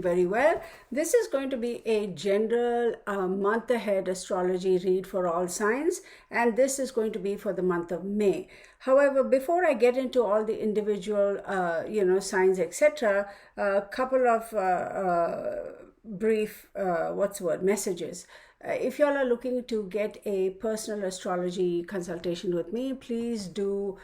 very well. This is going to be a general month ahead astrology read for all signs, and this is going to be for the month of May. However, before I get into all the individual signs, etc., a couple of brief messages. If y'all are looking to get a personal astrology consultation with me, please do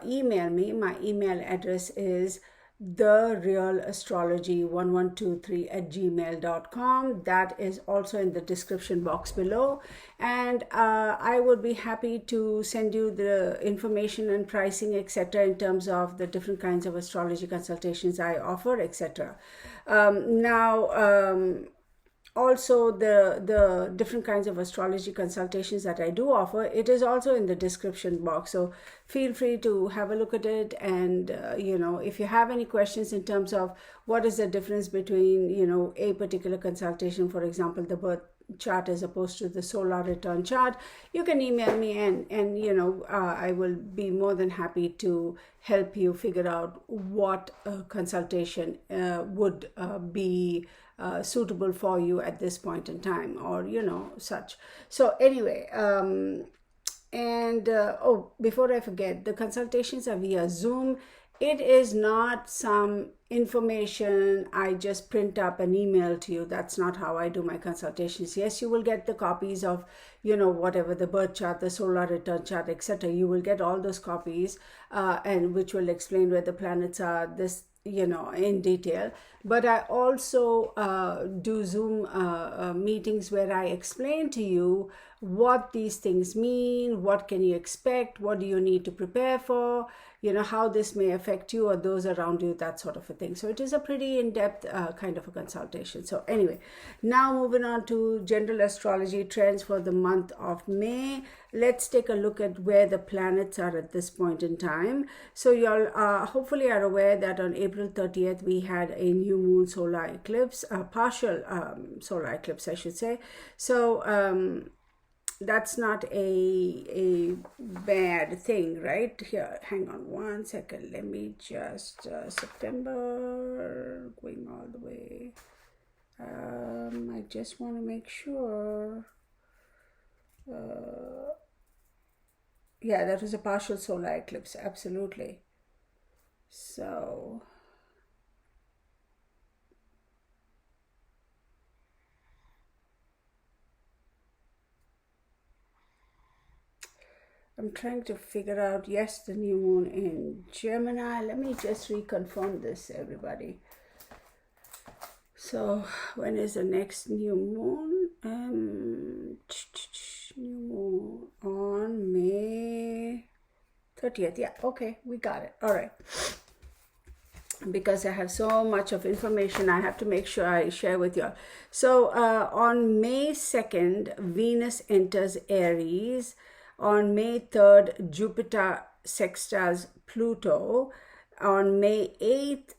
email me. My email address is therealastrology1123@gmail.com. That is also in the description box below, and I would be happy to send you the information and pricing, etc., in terms of the different kinds of astrology consultations I offer, etc. Also, the different kinds of astrology consultations that I do offer, it is also in the description box. So feel free to have a look at it. And, if you have any questions in terms of what is the difference between, a particular consultation, for example, the birth chart as opposed to the solar return chart, you can email me and I will be more than happy to help you figure out what consultation would be suitable for you at this point in time, or such. So anyway, before I forget, the consultations are via Zoom. It is not some information I just print up and email to you. That's not how I do my consultations. Yes, you will get the copies of, whatever, the birth chart, the solar return chart, etc. You will get all those copies, and which will explain where the planets are, this, in detail. But I also do Zoom meetings where I explain to you what these things mean, what can you expect, what do you need to prepare for, how this may affect you or those around you, that sort of a thing. So it is a pretty in-depth kind of a consultation. So anyway, now moving on to general astrology trends for the month of May. Let's take a look at where the planets are at this point in time. So y'all hopefully are aware that on April 30th, we had a new moon solar eclipse, a partial solar eclipse, I should say. So that's not a bad thing, right? Here, hang on one second. Let me just, September, going all the way. I just want to make sure. Yeah, that was a partial solar eclipse, absolutely. So I'm trying to figure out, yes, the new moon in Gemini. Let me just reconfirm this, everybody. So when is the next new moon? New moon on May 30th. Yeah, okay, we got it. All right. Because I have so much of information, I have to make sure I share with you all. So on May 2nd, Venus enters Aries. On May 3rd, Jupiter sextiles Pluto. On May 8th,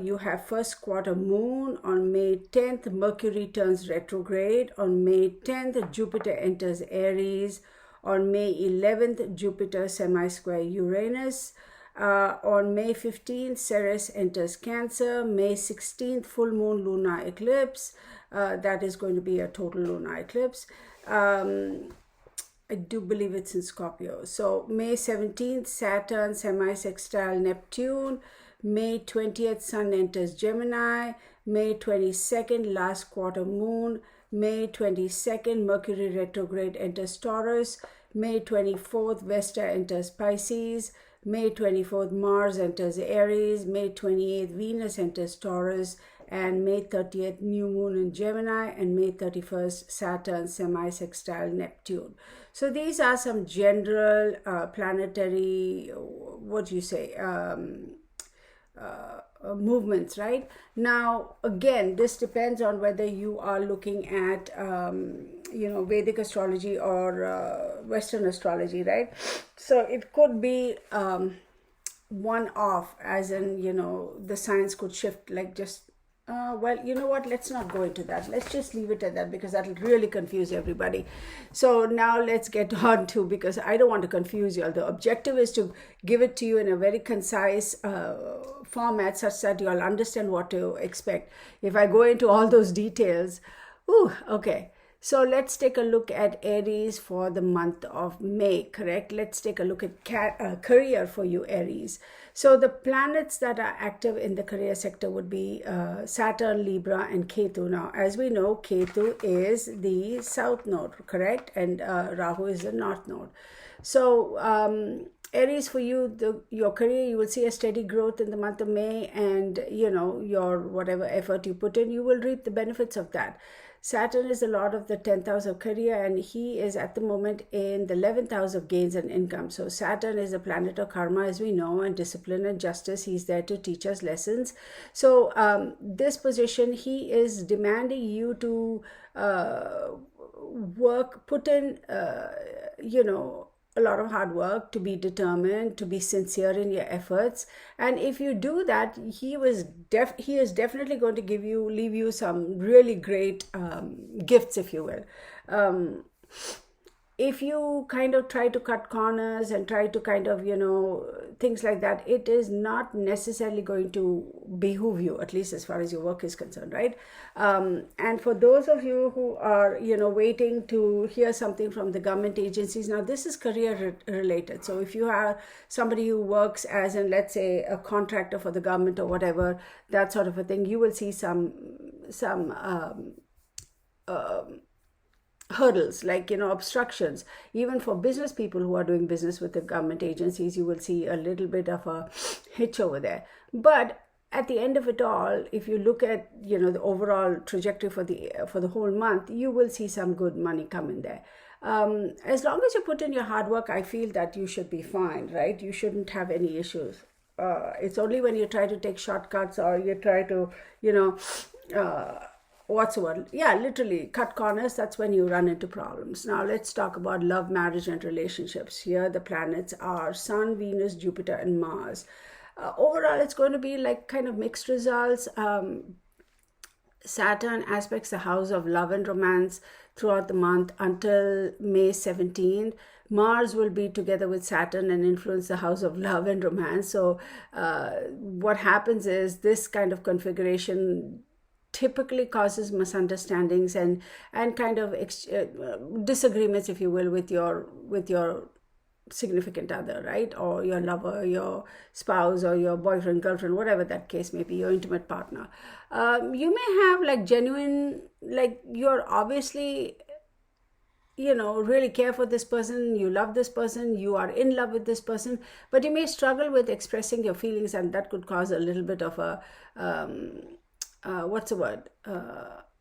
you have first quarter moon. On May 10th, Mercury turns retrograde. On May 10th, Jupiter enters Aries. On May 11th, Jupiter semi-square Uranus. On May 15th, Ceres enters Cancer. May 16th, full moon lunar eclipse. That is going to be a total lunar eclipse. I do believe it's in Scorpio. So May 17th, Saturn semi-sextile Neptune. May 20th, Sun enters Gemini. May 22nd, last quarter moon. May 22nd, Mercury retrograde enters Taurus. May 24th, Vesta enters Pisces. May 24th, Mars enters Aries. May 28th, Venus enters Taurus. And May 30th, new moon in Gemini. And May 31st, Saturn semi-sextile Neptune. So these are some general planetary, movements, right? Now, again, this depends on whether you are looking at, Vedic astrology or Western astrology, right? So it could be one off, as in, the signs could shift like just Well, you know what? Let's not go into that. Let's just leave it at that because that'll really confuse everybody. So now let's get on to, because I don't want to confuse you all. The objective is to give it to you in a very concise format such that you'll understand what to expect. If I go into all those details, okay. So let's take a look at Aries for the month of May, correct? Let's take a look at career for you, Aries. So the planets that are active in the career sector would be Saturn, Libra, and Ketu. Now, as we know, Ketu is the south node, correct? And Rahu is the north node. So Aries, for you, your career, you will see a steady growth in the month of May, and your whatever effort you put in, you will reap the benefits of that. Saturn is the lord of the 10th house of career, and he is at the moment in the 11th house of gains and income. So Saturn is a planet of karma, as we know, and discipline and justice. He's there to teach us lessons. So this position, he is demanding you to put in, a lot of hard work, to be determined, to be sincere in your efforts. And if you do that, he is definitely going to leave you some really great gifts, if you will. If you kind of try to cut corners and try to kind of, things like that, it is not necessarily going to behoove you, at least as far as your work is concerned, right? And for those of you who are, waiting to hear something from the government agencies, now this is career related. So if you are somebody who works as in, let's say, a contractor for the government or whatever, that sort of a thing, you will see some hurdles, like obstructions. Even for business people who are doing business with the government agencies, you will see a little bit of a hitch over there. But at the end of it all, if you look at the overall trajectory for the whole month, you will see some good money come in there. As long as you put in your hard work, I feel that you should be fine, right? You shouldn't have any issues. It's only when you try to take shortcuts, or you try to what's the word? Yeah, literally cut corners. That's when you run into problems. Now let's talk about love, marriage, and relationships. Here the planets are Sun, Venus, Jupiter, and Mars. Overall, it's going to be like kind of mixed results. Saturn aspects the house of love and romance throughout the month until May 17th. Mars will be together with Saturn and influence the house of love and romance. So what happens is this kind of configuration typically causes misunderstandings and kind of disagreements, if you will, with your significant other, right? Or your lover, your spouse, or your boyfriend, girlfriend, whatever that case may be, your intimate partner. You may have like genuine, like you're obviously really care for this person, you love this person, you are in love with this person, but you may struggle with expressing your feelings, and that could cause a little bit of a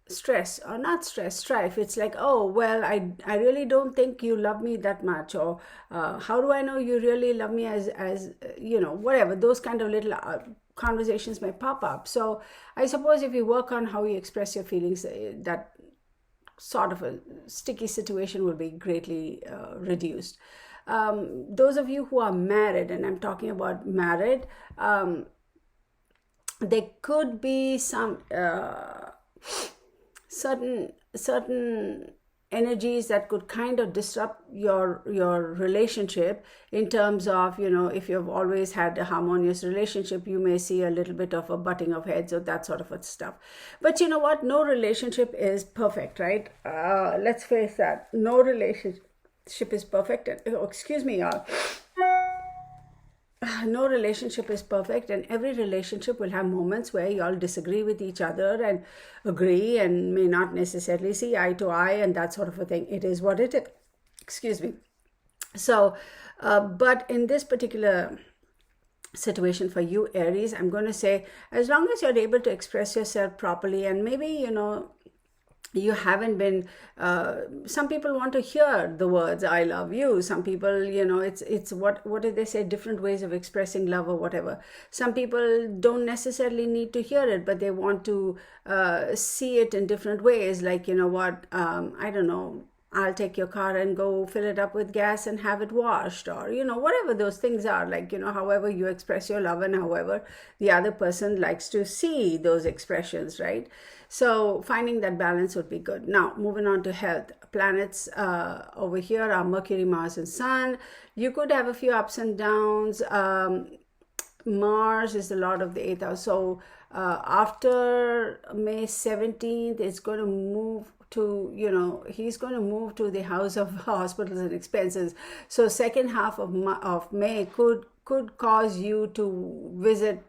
stress, or not stress, strife. It's like, oh, well, I really don't think you love me that much, or how do I know you really love me as whatever, those kind of little conversations may pop up. So I suppose if you work on how you express your feelings, that sort of a sticky situation will be greatly reduced. Those of you who are married, and I'm talking about married, there could be some certain energies that could kind of disrupt your relationship, in terms of, if you've always had a harmonious relationship, you may see a little bit of a butting of heads or that sort of stuff. But you know what? No relationship is perfect, right? Let's face that. No relationship is perfect. Excuse me, y'all. No relationship is perfect, and every relationship will have moments where y'all disagree with each other and agree and may not necessarily see eye to eye and that sort of a thing. It is what it is. Excuse me. So, but in this particular situation for you, Aries, I'm going to say, as long as you're able to express yourself properly, and maybe, you haven't been, some people want to hear the words I love you. Some people, it's what did they say, different ways of expressing love or whatever. Some people don't necessarily need to hear it, but they want to see it in different ways, like, I don't know, I'll take your car and go fill it up with gas and have it washed, or, whatever those things are, like, however you express your love and however the other person likes to see those expressions, right? So finding that balance would be good. Now, moving on to health. Planets over here are Mercury, Mars, and Sun. You could have a few ups and downs. Mars is the lord of the 8th house. So after May 17th, it's going to move to, he's going to move to the house of hospitals and expenses. So second half of May could cause you to visit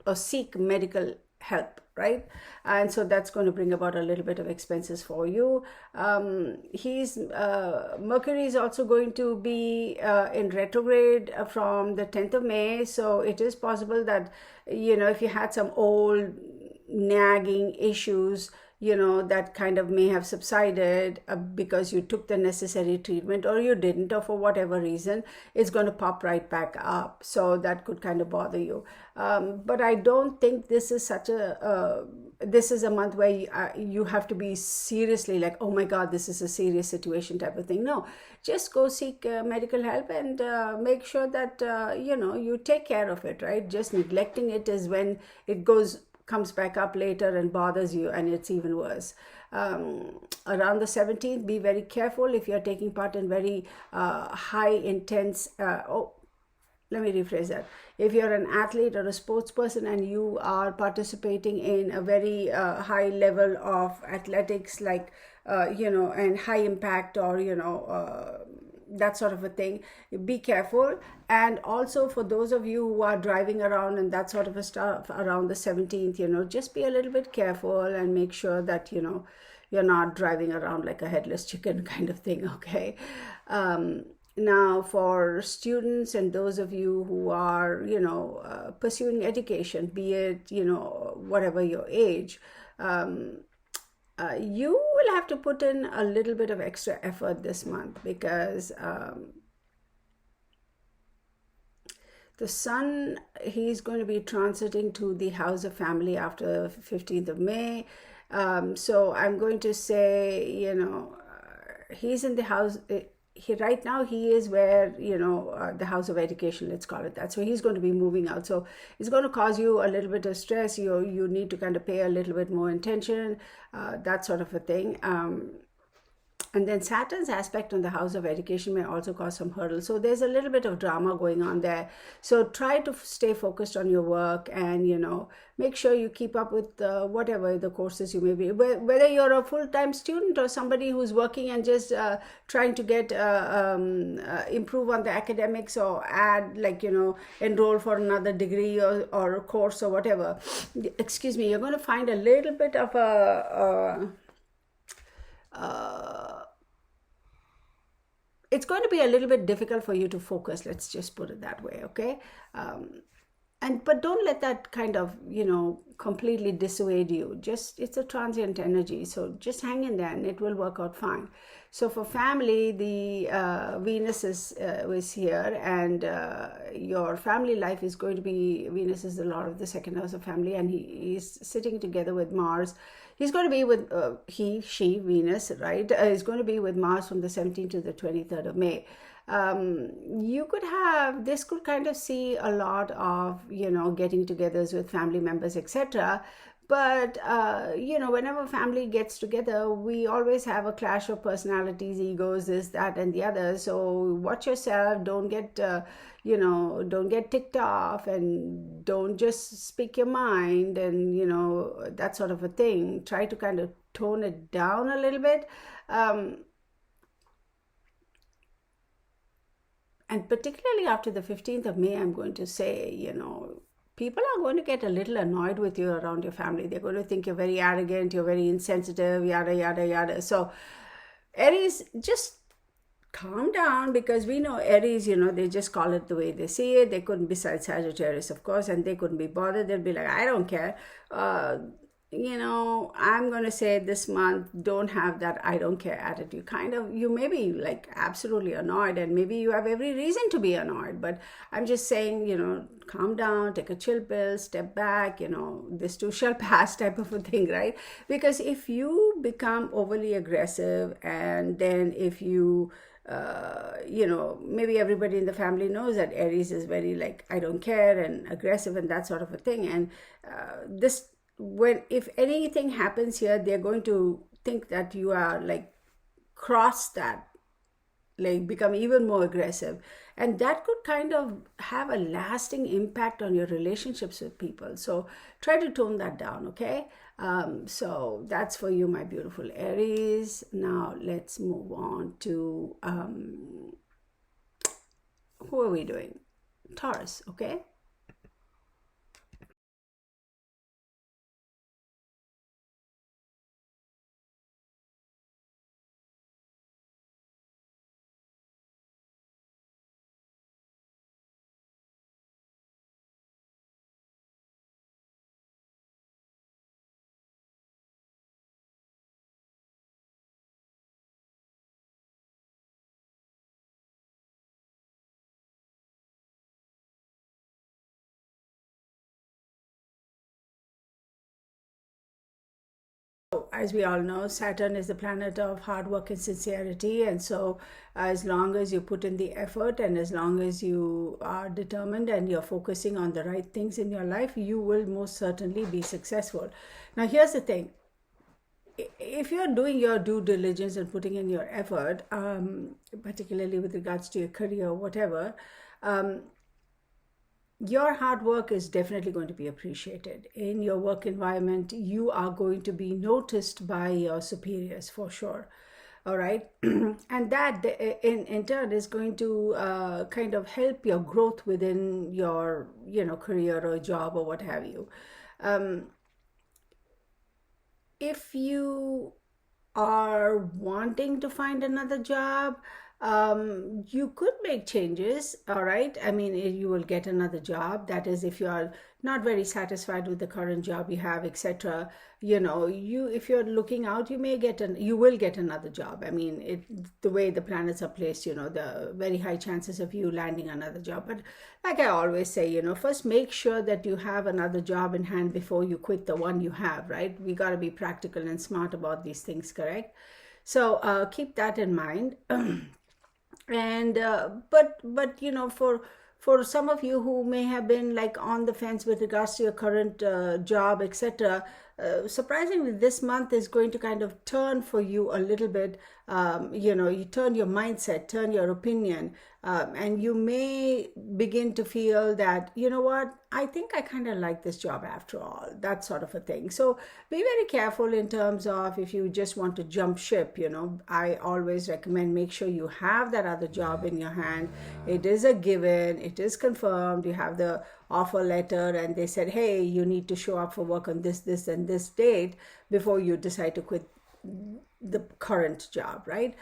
or seek medical help, right? And so that's going to bring about a little bit of expenses for you. Mercury is also going to be in retrograde from the 10th of May. So it is possible that, if you had some old nagging issues, that kind of may have subsided because you took the necessary treatment, or you didn't, or for whatever reason, it's going to pop right back up. So that could kind of bother you. But I don't think this is this is a month where you have to be seriously like, oh my God, this is a serious situation type of thing. No, just go seek medical help and make sure that, you take care of it, right? Just neglecting it is when it comes back up later and bothers you, and it's even worse. Around the 17th, be very careful if you're taking part in very high intense let me rephrase that. If you're an athlete or a sports person and you are participating in a very high level of athletics, like and high impact, or that sort of a thing, be careful. And also for those of you who are driving around and that sort of a stuff around the 17th, just be a little bit careful and make sure that you're not driving around like a headless chicken kind of thing, okay? Now, for students and those of you who are pursuing education, be it whatever your age, you will have to put in a little bit of extra effort this month, because the sun, he's going to be transiting to the house of family after 15th of May. So I'm going to say, he's in the house. Right now he is where, the house of education, let's call it that. So he's going to be moving out. So it's going to cause you a little bit of stress. You need to kind of pay a little bit more attention, that sort of a thing. And then Saturn's aspect on the house of education may also cause some hurdles. So there's a little bit of drama going on there. So try to stay focused on your work, and, make sure you keep up with whatever the courses you may be. Whether you're a full-time student or somebody who's working and just trying to get improve on the academics, or add, enroll for another degree or course or whatever. Excuse me, you're going to find a little bit of it's going to be a little bit difficult for you to focus, let's just put it that way, okay? But don't let that kind of, completely dissuade you. It's a transient energy, so just hang in there and it will work out fine. So for family, the Venus is here, and your family life is going to be, Venus is the lord of the second house of family, and he is sitting together with Mars. He's going to be with, Venus, right? Is going to be with Mars from the 17th to the 23rd of May. This could kind of see a lot of, getting togethers with family members, etc. But, whenever family gets together, we always have a clash of personalities, egos, this, that, and the other. So watch yourself. Don't get, don't get ticked off, and don't just speak your mind, and, that sort of a thing. Try to kind of tone it down a little bit. And particularly after the 15th of May, I'm going to say, people are going to get a little annoyed with you around your family. They're going to think you're very arrogant, you're very insensitive, yada, yada, yada. So Aries, just calm down, because we know Aries, they just call it the way they see it. They couldn't, besides Sagittarius, of course, and they couldn't be bothered. They'll be like, I don't care. I'm going to say this month, don't have that I don't care attitude. Kind of, you may be like absolutely annoyed, and maybe you have every reason to be annoyed, but I'm just saying, calm down, take a chill pill, step back, this too shall pass type of a thing, right? Because if you become overly aggressive, and then if you maybe everybody in the family knows that Aries is very like I don't care and aggressive and that sort of a thing, and this when if anything happens here, they're going to think that you are like cross that, like become even more aggressive, and that could kind of have a lasting impact on your relationships with people. So try to tone that down, okay? So that's for you, my beautiful Aries. Now let's move on to who are we doing? Taurus, okay? As we all know, Saturn is the planet of hard work and sincerity. And so, as long as you put in the effort, and as long as you are determined and you're focusing on the right things in your life, you will most certainly be successful. Now, here's the thing: if you're doing your due diligence and putting in your effort, particularly with regards to your career or whatever, your hard work is definitely going to be appreciated. In your work environment, you are going to be noticed by your superiors for sure. All right. And that in turn is going to kind of help your growth within your, career or job or what have you. If you are wanting to find another job, you could make changes. All right, I mean, you will get another job. That is, if you are not very satisfied with the current job you have, etc. If you're looking out, you will get another job. I mean, the way the planets are placed, the very high chances of you landing another job. But like I always say, first make sure that you have another job in hand before you quit the one you have, right? We got to be practical and smart about these things, correct? So keep that in mind. And but for some of you who may have been like on the fence with regards to your current job, etc., surprisingly this month is going to kind of turn for you a little bit. You turn your mindset, turn your opinion, and you may begin to feel that, what, I think I kind of like this job after all, that sort of a thing. So be very careful in terms of if you just want to jump ship. I always recommend make sure you have that other job in your hand. It is a given, it is confirmed, you have the offer letter, and they said, hey, you need to show up for work on this and this date before you decide to quit the current job, right?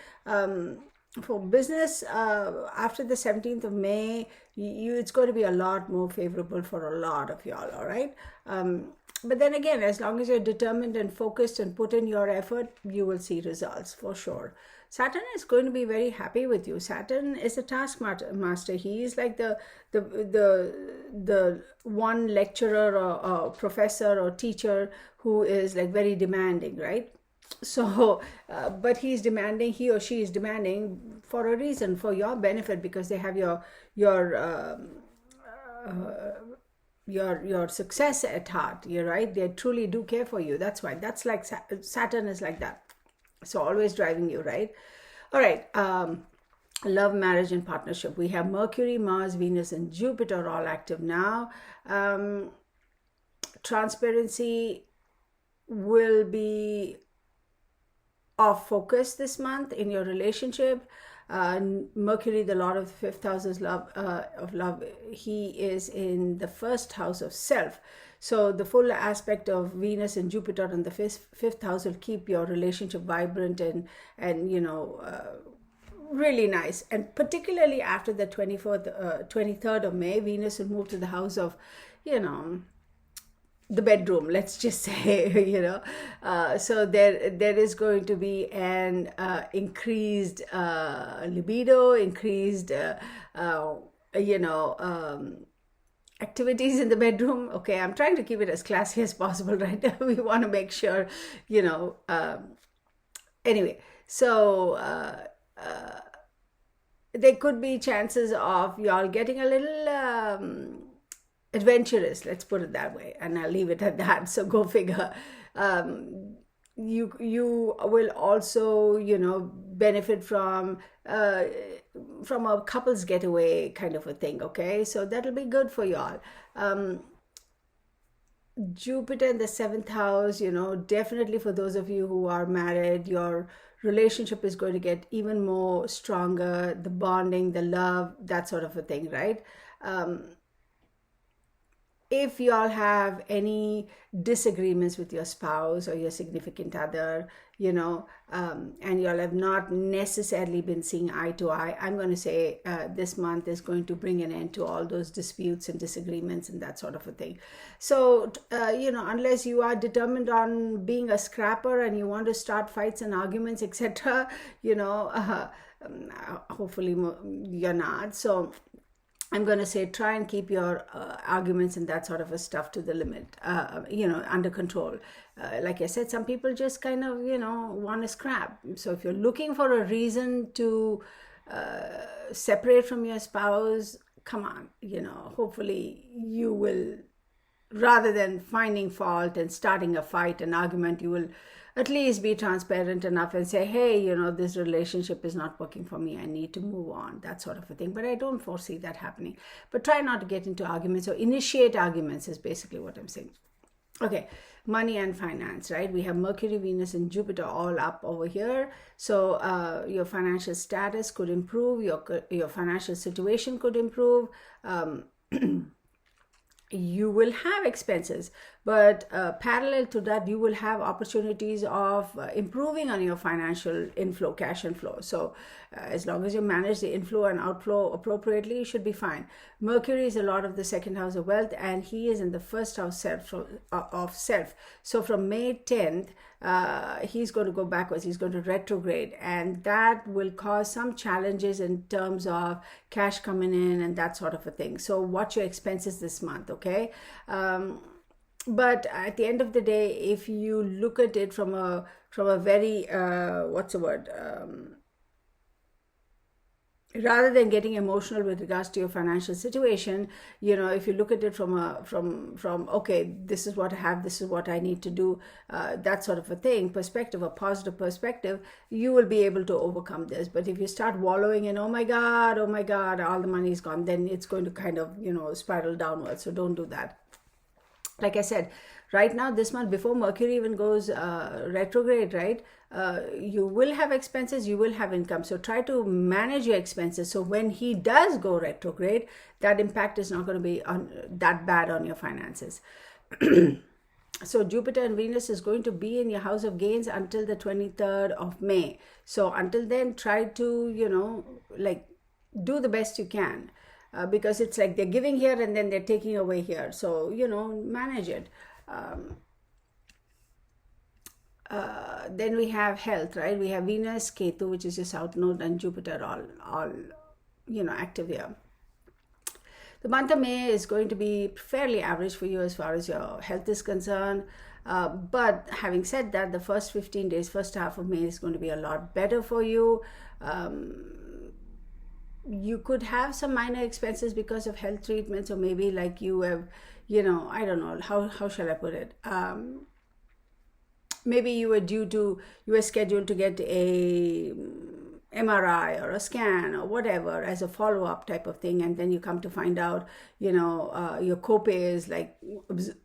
For business, after the 17th of May, it's going to be a lot more favorable for a lot of y'all, all right? But then again, as long as you're determined and focused and put in your effort, you will see results for sure. Saturn is going to be very happy with you. Saturn is a taskmaster. He is like the one lecturer or professor or teacher who is like very demanding, right? So but he or she is demanding for a reason, for your benefit, because they have your success at heart. You're right, they truly do care for you. That's why, that's like Saturn is like that, so always driving you, right? All right. Love, marriage, and partnership. We have Mercury, Mars, Venus, and Jupiter all active now. Transparency will be off focus this month in your relationship. Mercury, the lord of the fifth house is love, he is in the first house of self. So the full aspect of Venus and Jupiter in the fifth house will keep your relationship vibrant and really nice. And particularly after the 23rd of May, Venus will move to the house of, the bedroom, let's just say, so there is going to be an increased libido, increased activities in the bedroom. Okay, I'm trying to keep it as classy as possible, right? We want to make sure, anyway, so there could be chances of y'all getting a little adventurous, let's put it that way, and I'll leave it at that. So go figure. You will also benefit from a couple's getaway kind of a thing. Okay, so that'll be good for y'all. Jupiter in the 7th house, definitely for those of you who are married, your relationship is going to get even more stronger, the bonding, the love, that sort of a thing, right? If y'all have any disagreements with your spouse or your significant other, and y'all have not necessarily been seeing eye to eye, I'm going to say this month is going to bring an end to all those disputes and disagreements and that sort of a thing. So, unless you are determined on being a scrapper and you want to start fights and arguments, etc., hopefully you're not. So I'm going to say try and keep your arguments and that sort of a stuff to the limit, under control. Like I said, some people just kind of, want to scrap. So if you're looking for a reason to separate from your spouse, come on, hopefully you will, rather than finding fault and starting a fight, an argument, you will at least be transparent enough and say, hey, this relationship is not working for me. I need to move on, that sort of a thing. But I don't foresee that happening. But try not to get into arguments or initiate arguments is basically what I'm saying. Okay, money and finance, right? We have Mercury, Venus, and Jupiter all up over here. So your financial status could improve. Your financial situation could improve. You will have expenses, but parallel to that, you will have opportunities of improving on your financial inflow, cash inflow. So as long as you manage the inflow and outflow appropriately, you should be fine. Mercury is a lot of the 2nd house of wealth, and he is in the 1st house of self. So from May 10th, he's going to go backwards. He's going to retrograde, and that will cause some challenges in terms of cash coming in and that sort of a thing. So watch your expenses this month, okay? But at the end of the day, if you look at it from a very rather than getting emotional with regards to your financial situation, if you look at it from okay, this is what I have, this is what I need to do, that sort of a thing, perspective, a positive perspective, you will be able to overcome this. But if you start wallowing in, oh my God, all the money is gone, then it's going to kind of, spiral downwards. So don't do that. Like I said, right now, this month, before Mercury even goes retrograde, right, you will have expenses, you will have income. So try to manage your expenses. So when he does go retrograde, that impact is not going to be that bad on your finances. So Jupiter and Venus is going to be in your house of gains until the 23rd of May. So until then, try to, do the best you can. Because it's like they're giving here and then they're taking away here. So, manage it. Then we have health, right? We have Venus, Ketu, which is your south node, and Jupiter all active here. The month of May is going to be fairly average for you as far as your health is concerned. But having said that, the first 15 days, first half of May is going to be a lot better for you. You could have some minor expenses because of health treatments, or maybe like you have, I don't know, how shall I put it? Maybe you were scheduled to get a MRI or a scan or whatever as a follow-up type of thing, and then you come to find out, your copay is like,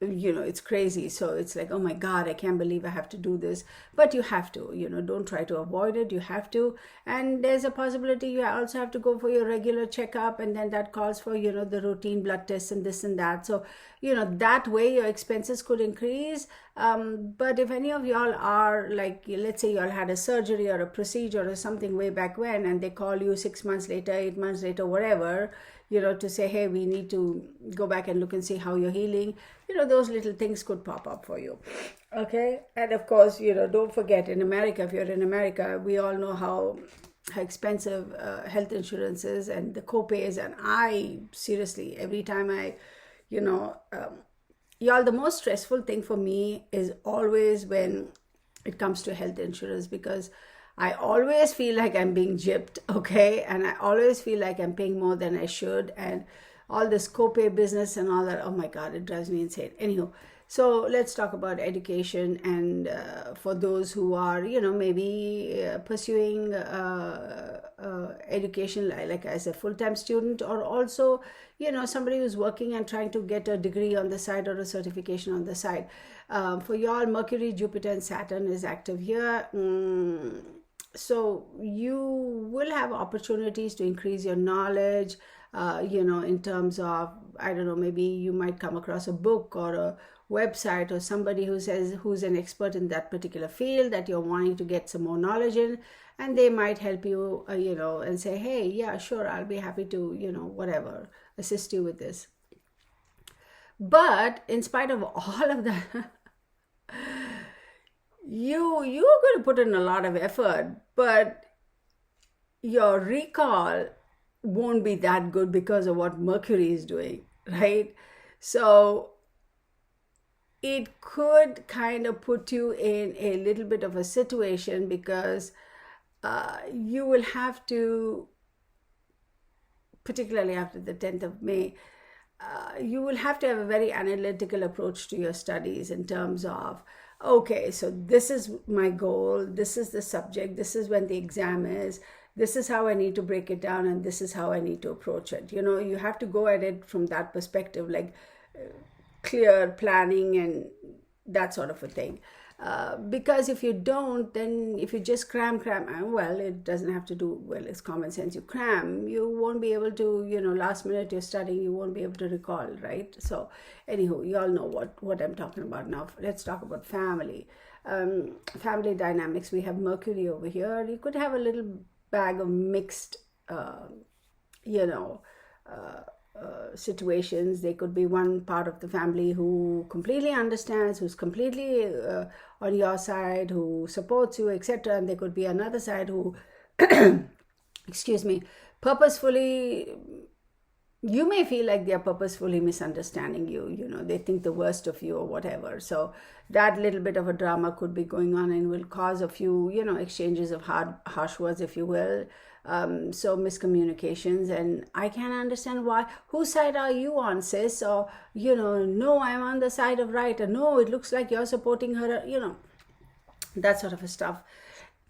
it's crazy. So it's like, oh my God, I can't believe I have to do this. But you have to, don't try to avoid it. You have to. And there's a possibility you also have to go for your regular checkup, and then that calls for, the routine blood tests and this and that. So, that way your expenses could increase. But if any of y'all are like, let's say y'all had a surgery or a procedure or something way back when, and they call you 6 months later, 8 months later, whatever, to say, hey, we need to go back and look and see how you're healing. Those little things could pop up for you. Okay. And of course, don't forget, in America, if you're in America, we all know how expensive health insurance is and the co-pays. And I seriously, every time y'all, the most stressful thing for me is always when it comes to health insurance, because I always feel like I'm being gypped, okay? And I always feel like I'm paying more than I should, and all this copay business and all that, oh my God, it drives me insane. Anyhow, so let's talk about education, and for those who are, maybe pursuing education like as a full-time student, or also, somebody who's working and trying to get a degree on the side or a certification on the side. For y'all, Mercury, Jupiter, and Saturn is active here. So you will have opportunities to increase your knowledge, in terms of, I don't know, maybe you might come across a book or a website or somebody who's an expert in that particular field that you're wanting to get some more knowledge in, and they might help you, and say, hey, yeah, sure, I'll be happy to, whatever, assist you with this. But in spite of all of that, you're going to put in a lot of effort, but your recall won't be that good because of what Mercury is doing, right? So it could kind of put you in a little bit of a situation, because you will have to, particularly after the 10th of May, you will have to have a very analytical approach to your studies in terms of, okay, so this is my goal, this is the subject, this is when the exam is, this is how I need to break it down, and this is how I need to approach it. You have to go at it from that perspective, like clear planning and that sort of a thing. Because if you don't, then if you just cram, well, it doesn't have to do, well, it's common sense. You cram, you won't be able to, last minute you're studying, you won't be able to recall, right? So anyhow, you all know what I'm talking about now. Let's talk about family. Family dynamics. We have Mercury over here. You could have a little bag of mixed, situations. There could be one part of the family who completely understands, who's completely on your side, who supports you, etc. And there could be another side who, excuse me, purposefully, you may feel like they're purposefully misunderstanding you, they think the worst of you or whatever. So that little bit of a drama could be going on and will cause a few, exchanges of harsh words, if you will. So miscommunications, and I can't understand why. Whose side are you on, sis? Or, no, I'm on the side of right. Or no, it looks like you're supporting her, that sort of stuff.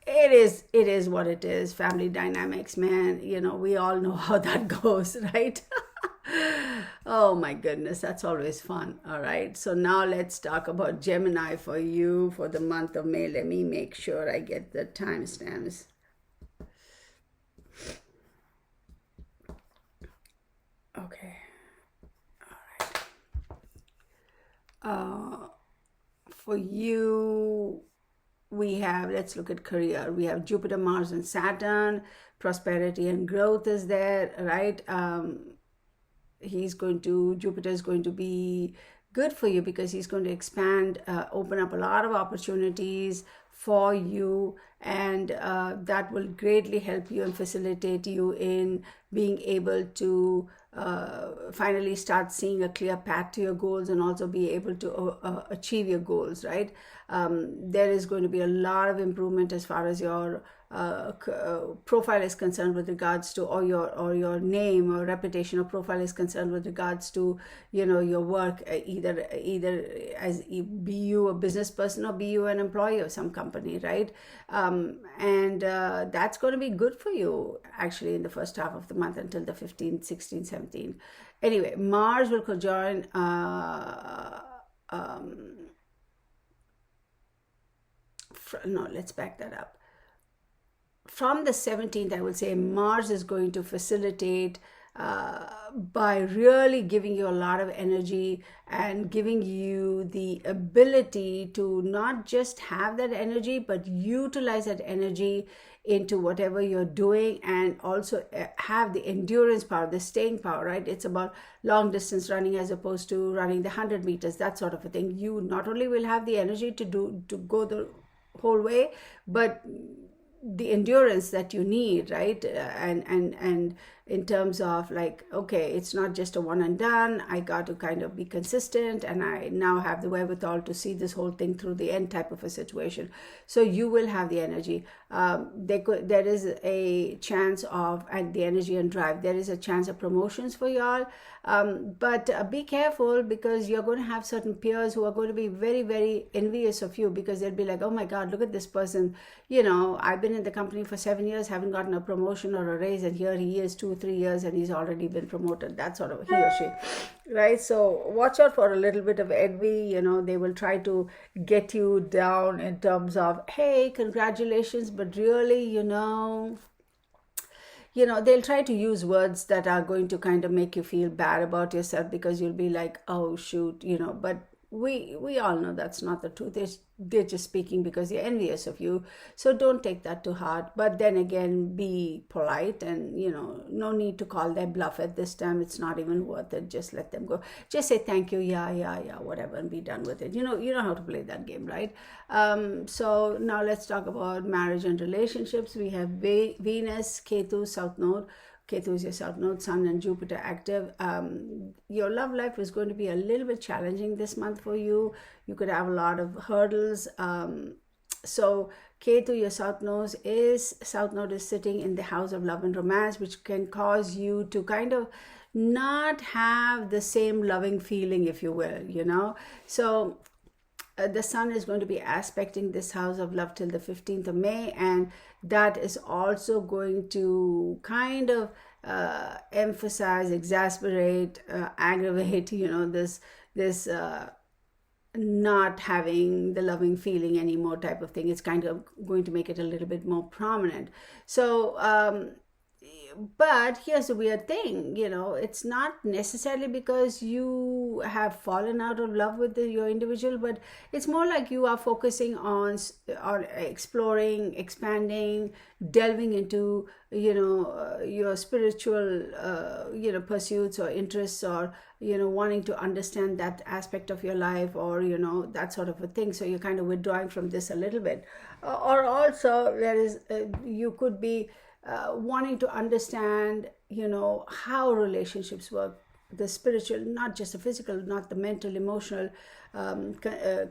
It is what it is. Family dynamics, man. We all know how that goes, right? Oh my goodness, that's always fun. All right, so now let's talk about Gemini for you for the month of May. Let me make sure I get the timestamps. Okay, all right. For you, we have, let's look at career. We have Jupiter, Mars, and Saturn. Prosperity and growth is there, right? Jupiter is going to be good for you because he's going to expand, open up a lot of opportunities for you, and that will greatly help you and facilitate you in being able to finally start seeing a clear path to your goals, and also be able to achieve your goals, right? There is going to be a lot of improvement as far as your profile is concerned with regards to, or your name or reputation or profile is concerned with regards to, your work, either as be you a business person or be you an employee of some company, right? And that's going to be good for you actually in the first half of the month until the 15th, 16th, 17th. Anyway, Mars will conjoin let's back that up. From the 17th, I would say Mars is going to facilitate by really giving you a lot of energy and giving you the ability to not just have that energy, but utilize that energy into whatever you're doing, and also have the endurance power, the staying power, right? It's about long distance running as opposed to running the 100 meters, that sort of a thing. You not only will have the energy to go the whole way, but the endurance that you need, right? And in terms of like, okay, it's not just a one and done, I got to kind of be consistent, and I now have the wherewithal to see this whole thing through the end type of a situation. So you will have the energy. There is a chance of, and the energy and drive, there is a chance of promotions for y'all. But be careful, because you're going to have certain peers who are going to be very, very envious of you, because they'll be like, oh my God, look at this person. I've been in the company for 7 years, haven't gotten a promotion or a raise, and here he is 2-3 years and he's already been promoted. That sort of, he or she, right? So watch out for a little bit of envy. They will try to get you down in terms of, hey, congratulations, but really, they'll try to use words that are going to kind of make you feel bad about yourself, because you'll be like, oh shoot, but we all know that's not the truth. They're just speaking because they're envious of you. So don't take that to heart. But then again, be polite, and no need to call their bluff at this time. It's not even worth it. Just let them go. Just say thank you, yeah, whatever, and be done with it. You know how to play that game, right? So now let's talk about marriage and relationships. We have Venus, Ketu, South Node. Ketu is your South Node, Sun and Jupiter active. Your love life is going to be a little bit challenging this month for you. You could have a lot of hurdles. So Ketu, your South Node is sitting in the house of love and romance, which can cause you to kind of not have the same loving feeling, if you will, So the Sun is going to be aspecting this house of love till the 15th of May, and that is also going to kind of emphasize, exasperate, aggravate, this not having the loving feeling anymore type of thing. It's kind of going to make it a little bit more prominent. So but here's the weird thing, it's not necessarily because you have fallen out of love with your individual, but it's more like you are focusing on exploring, expanding, delving into, your spiritual, pursuits or interests, or, wanting to understand that aspect of your life, or, that sort of a thing. So you're kind of withdrawing from this a little bit. Or also you could be wanting to understand, how relationships work, the spiritual, not just the physical, not the mental, emotional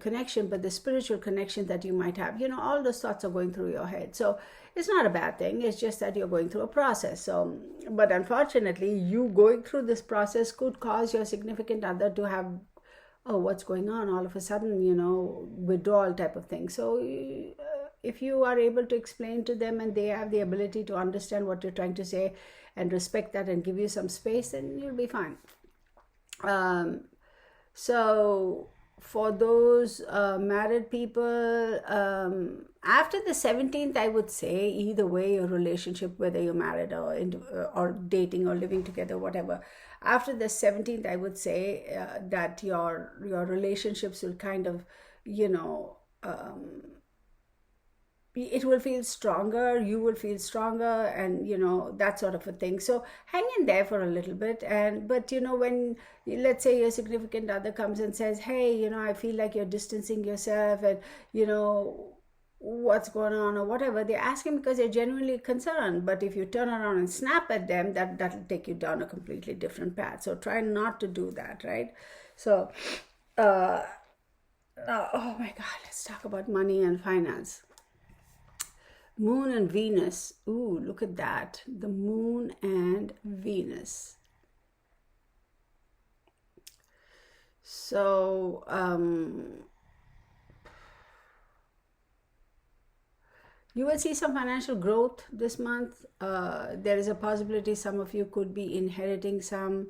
connection, but the spiritual connection that you might have. All those thoughts are going through your head. So it's not a bad thing. It's just that you're going through a process. So, but unfortunately, you going through this process could cause your significant other to have, oh, what's going on? All of a sudden, withdrawal type of thing. So if you are able to explain to them, and they have the ability to understand what you're trying to say and respect that and give you some space, then you'll be fine. So for those married people, after the 17th, I would say, either way, your relationship, whether you're married or dating or living together, whatever, after the 17th, I would say that your relationships will kind of, it will feel stronger, you will feel stronger, and that sort of a thing. So hang in there for a little bit. But when, let's say, your significant other comes and says, hey, I feel like you're distancing yourself, and what's going on, or whatever, they're asking because they're genuinely concerned. But if you turn around and snap at them, that'll take you down a completely different path. So try not to do that, right? So oh my God, let's talk about money and finance. Moon and Venus. Ooh, look at that. The Moon and Venus. So, you will see some financial growth this month. There is a possibility some of you could be inheriting something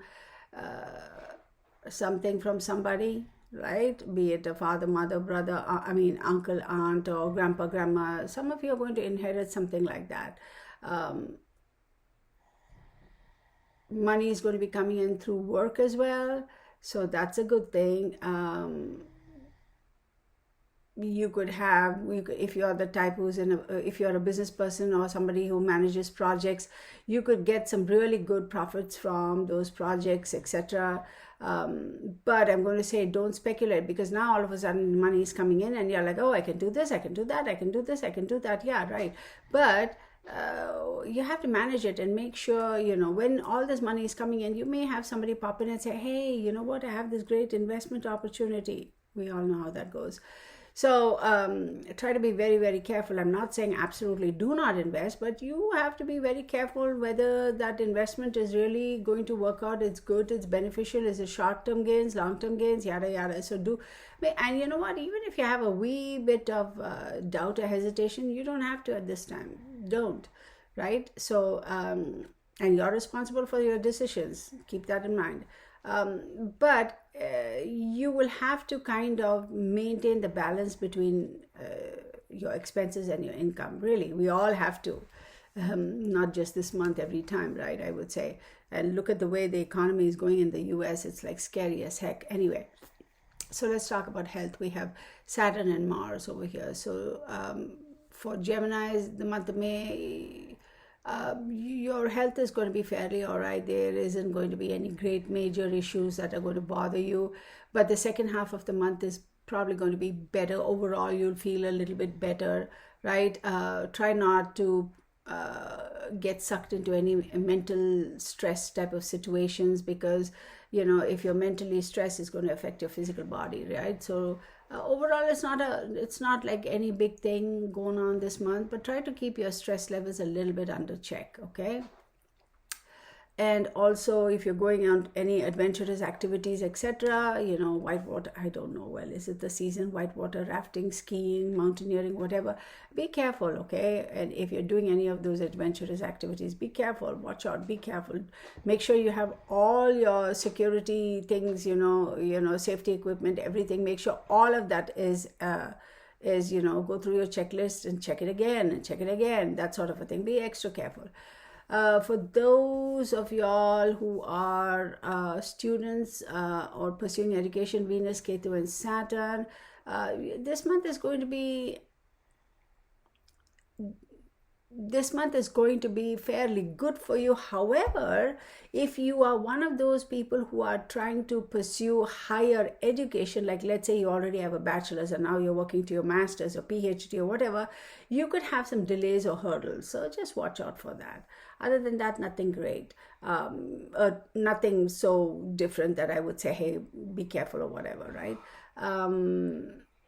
from somebody, right? Be it a father, mother, brother, uncle, aunt, or grandpa, grandma. Some of you are going to inherit something like that. money is going to be coming in through work as well, so that's a good thing. You could have, if you're the type who's if you're a business person or somebody who manages projects, you could get some really good profits from those projects, etc. But I'm going to say don't speculate, because now all of a sudden money is coming in and you're like, oh, I can do this, I can do that, I can do this, I can do that. Yeah, right. But you have to manage it and make sure, when all this money is coming in, you may have somebody pop in and say, hey, you know what, I have this great investment opportunity. We all know how that goes. So try to be very, very careful. I'm not saying absolutely do not invest, but you have to be very careful whether that investment is really going to work out. It's good, it's beneficial, is it short-term gains, long-term gains, yada, yada. So and you know what, even if you have a wee bit of doubt or hesitation, you don't have to at this time. Don't, right? So, and you're responsible for your decisions. Keep that in mind. But you will have to kind of maintain the balance between your expenses and your income. Really, we all have to, not just this month, every time, right? I would say. And look at the way the economy is going in the US. It's like scary as heck. Anyway, so let's talk about health. We have Saturn and Mars over here. So for Geminis, the month of May, your health is going to be fairly all right. There isn't going to be any great major issues that are going to bother you, but the second half of the month is probably going to be better. Overall, you'll feel a little bit better, right? Try not to get sucked into any mental stress type of situations, because if you're mentally stressed, it's going to affect your physical body, right? So overall, it's not like any big thing going on this month, but try to keep your stress levels a little bit under check, okay? And also, if you're going on any adventurous activities, etc., whitewater, I don't know, well, is it the season? Whitewater rafting, skiing, mountaineering, whatever, be careful, okay? And if you're doing any of those adventurous activities, be careful, watch out, be careful. Make sure you have all your security things, safety equipment, everything. Make sure all of that is go through your checklist and check it again and check it again, that sort of a thing. Be extra careful. For those of y'all who are students or pursuing education, Venus, Ketu, and Saturn, this month is going to be fairly good for you. However, if you are one of those people who are trying to pursue higher education, like let's say you already have a bachelor's and now you're working to your master's or PhD or whatever, you could have some delays or hurdles. So just watch out for that. Other than that, nothing great. Nothing so different that I would say, hey, be careful or whatever, right?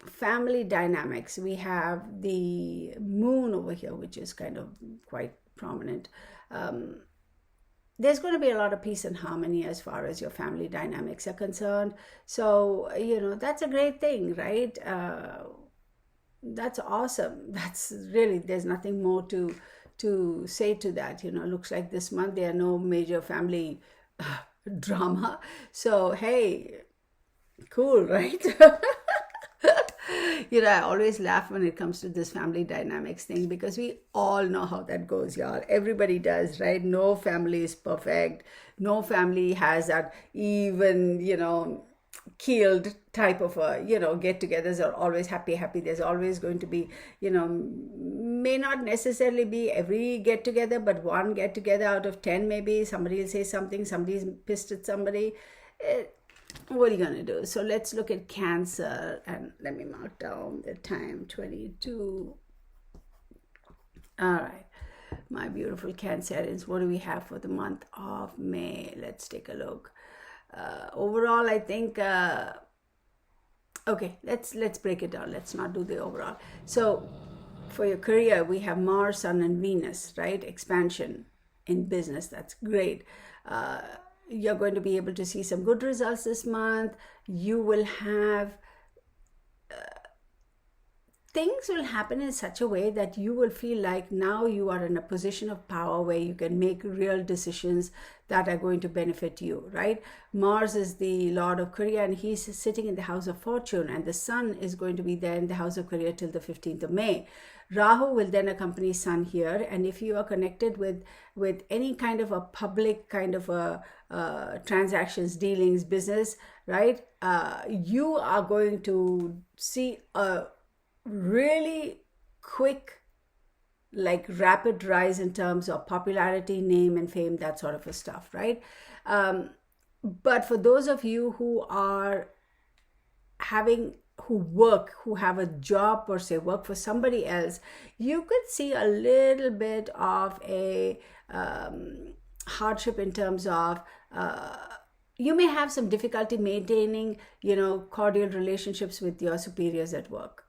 Family dynamics, we have the moon over here, which is kind of quite prominent. There's going to be a lot of peace and harmony as far as your family dynamics are concerned. So, that's a great thing, right? That's awesome. That's really, there's nothing more to say to that. Looks like this month there are no major family drama. So, hey, cool, right? I always laugh when it comes to this family dynamics thing, because we all know how that goes, y'all. Everybody does, right? No family is perfect. No family has that even, keeled type of get-togethers are always happy. There's always going to be, may not necessarily be every get-together, but one get-together out of 10 maybe. Somebody will say something, somebody's pissed at somebody. What are you going to do? So let's look at Cancer, and let me mark down the time, 22. All right, my beautiful Cancerians, what do we have for the month of May? Let's take a look. Overall, I think, okay, let's break it down. Let's not do the overall. So for your career, we have Mars, Sun, and Venus, right? Expansion in business. That's great. You're going to be able to see some good results this month. You will have things will happen in such a way that you will feel like now you are in a position of power where you can make real decisions that are going to benefit you, right? Mars is the Lord of career, and he's sitting in the house of fortune, and the Sun is going to be there in the house of career till the 15th of May. Rahu will then accompany Sun here, and if you are connected with any kind of a public kind of a transactions, dealings, business, right, you are going to see a really quick, like rapid rise in terms of popularity, name and fame, that sort of a stuff, right? But for those of you who are who have a job per se, work for somebody else, you could see a little bit of a hardship in terms of you may have some difficulty maintaining, cordial relationships with your superiors at work,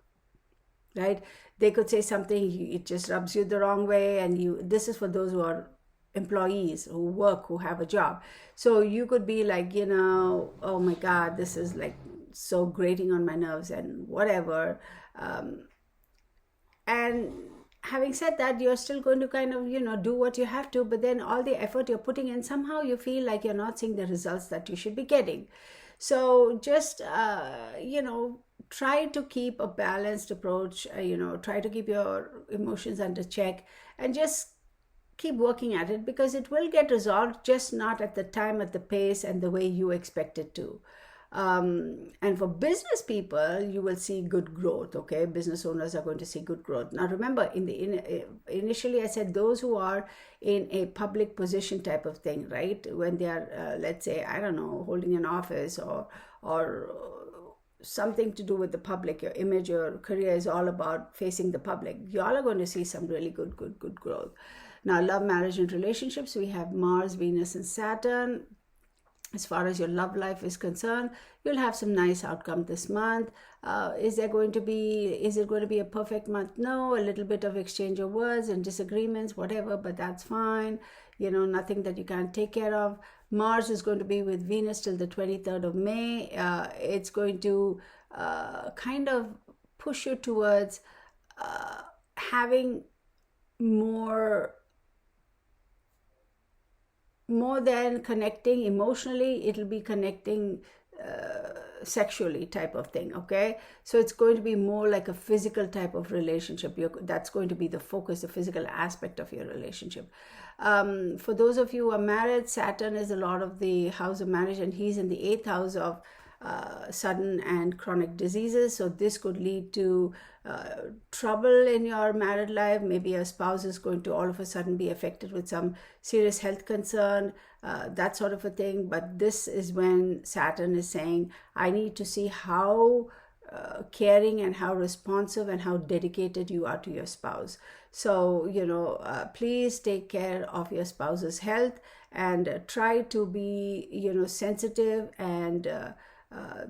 right? They could say something, it just rubs you the wrong way, and this is for those who are employees, who work, who have a job. So you could be like, oh my God, this is like so grating on my nerves and whatever. And having said that, you're still going to kind of, do what you have to, but then all the effort you're putting in, somehow you feel like you're not seeing the results that you should be getting. So just, try to keep a balanced approach, try to keep your emotions under check and just keep working at it, because it will get resolved, just not at the time, at the pace and the way you expect it to. And for business people, you will see good growth. Okay, business owners are going to see good growth. Now remember, initially I said those who are in a public position type of thing, right? When they are, let's say, I don't know, holding an office or something to do with the public, your image, your career is all about facing the public. Y'all are going to see some really good growth. Now, love, marriage, and relationships, we have Mars, Venus, and Saturn. As far as your love life is concerned, you'll have some nice outcome this month. Is it going to be a perfect month? No, a little bit of exchange of words and disagreements, whatever, but that's fine. Nothing that you can't take care of. Mars is going to be with Venus till the 23rd of May. It's going to kind of push you towards having more than connecting emotionally, it'll be connecting sexually type of thing. Okay, so it's going to be more like a physical type of relationship. That's going to be the focus, the physical aspect of your relationship. For those of you who are married, Saturn is a lot of the house of marriage, and he's in the 8th house of sudden and chronic diseases. So this could lead to trouble in your married life. Maybe your spouse is going to all of a sudden be affected with some serious health concern, that sort of a thing. But this is when Saturn is saying, I need to see how caring and how responsive and how dedicated you are to your spouse. So, please take care of your spouse's health and try to be, sensitive and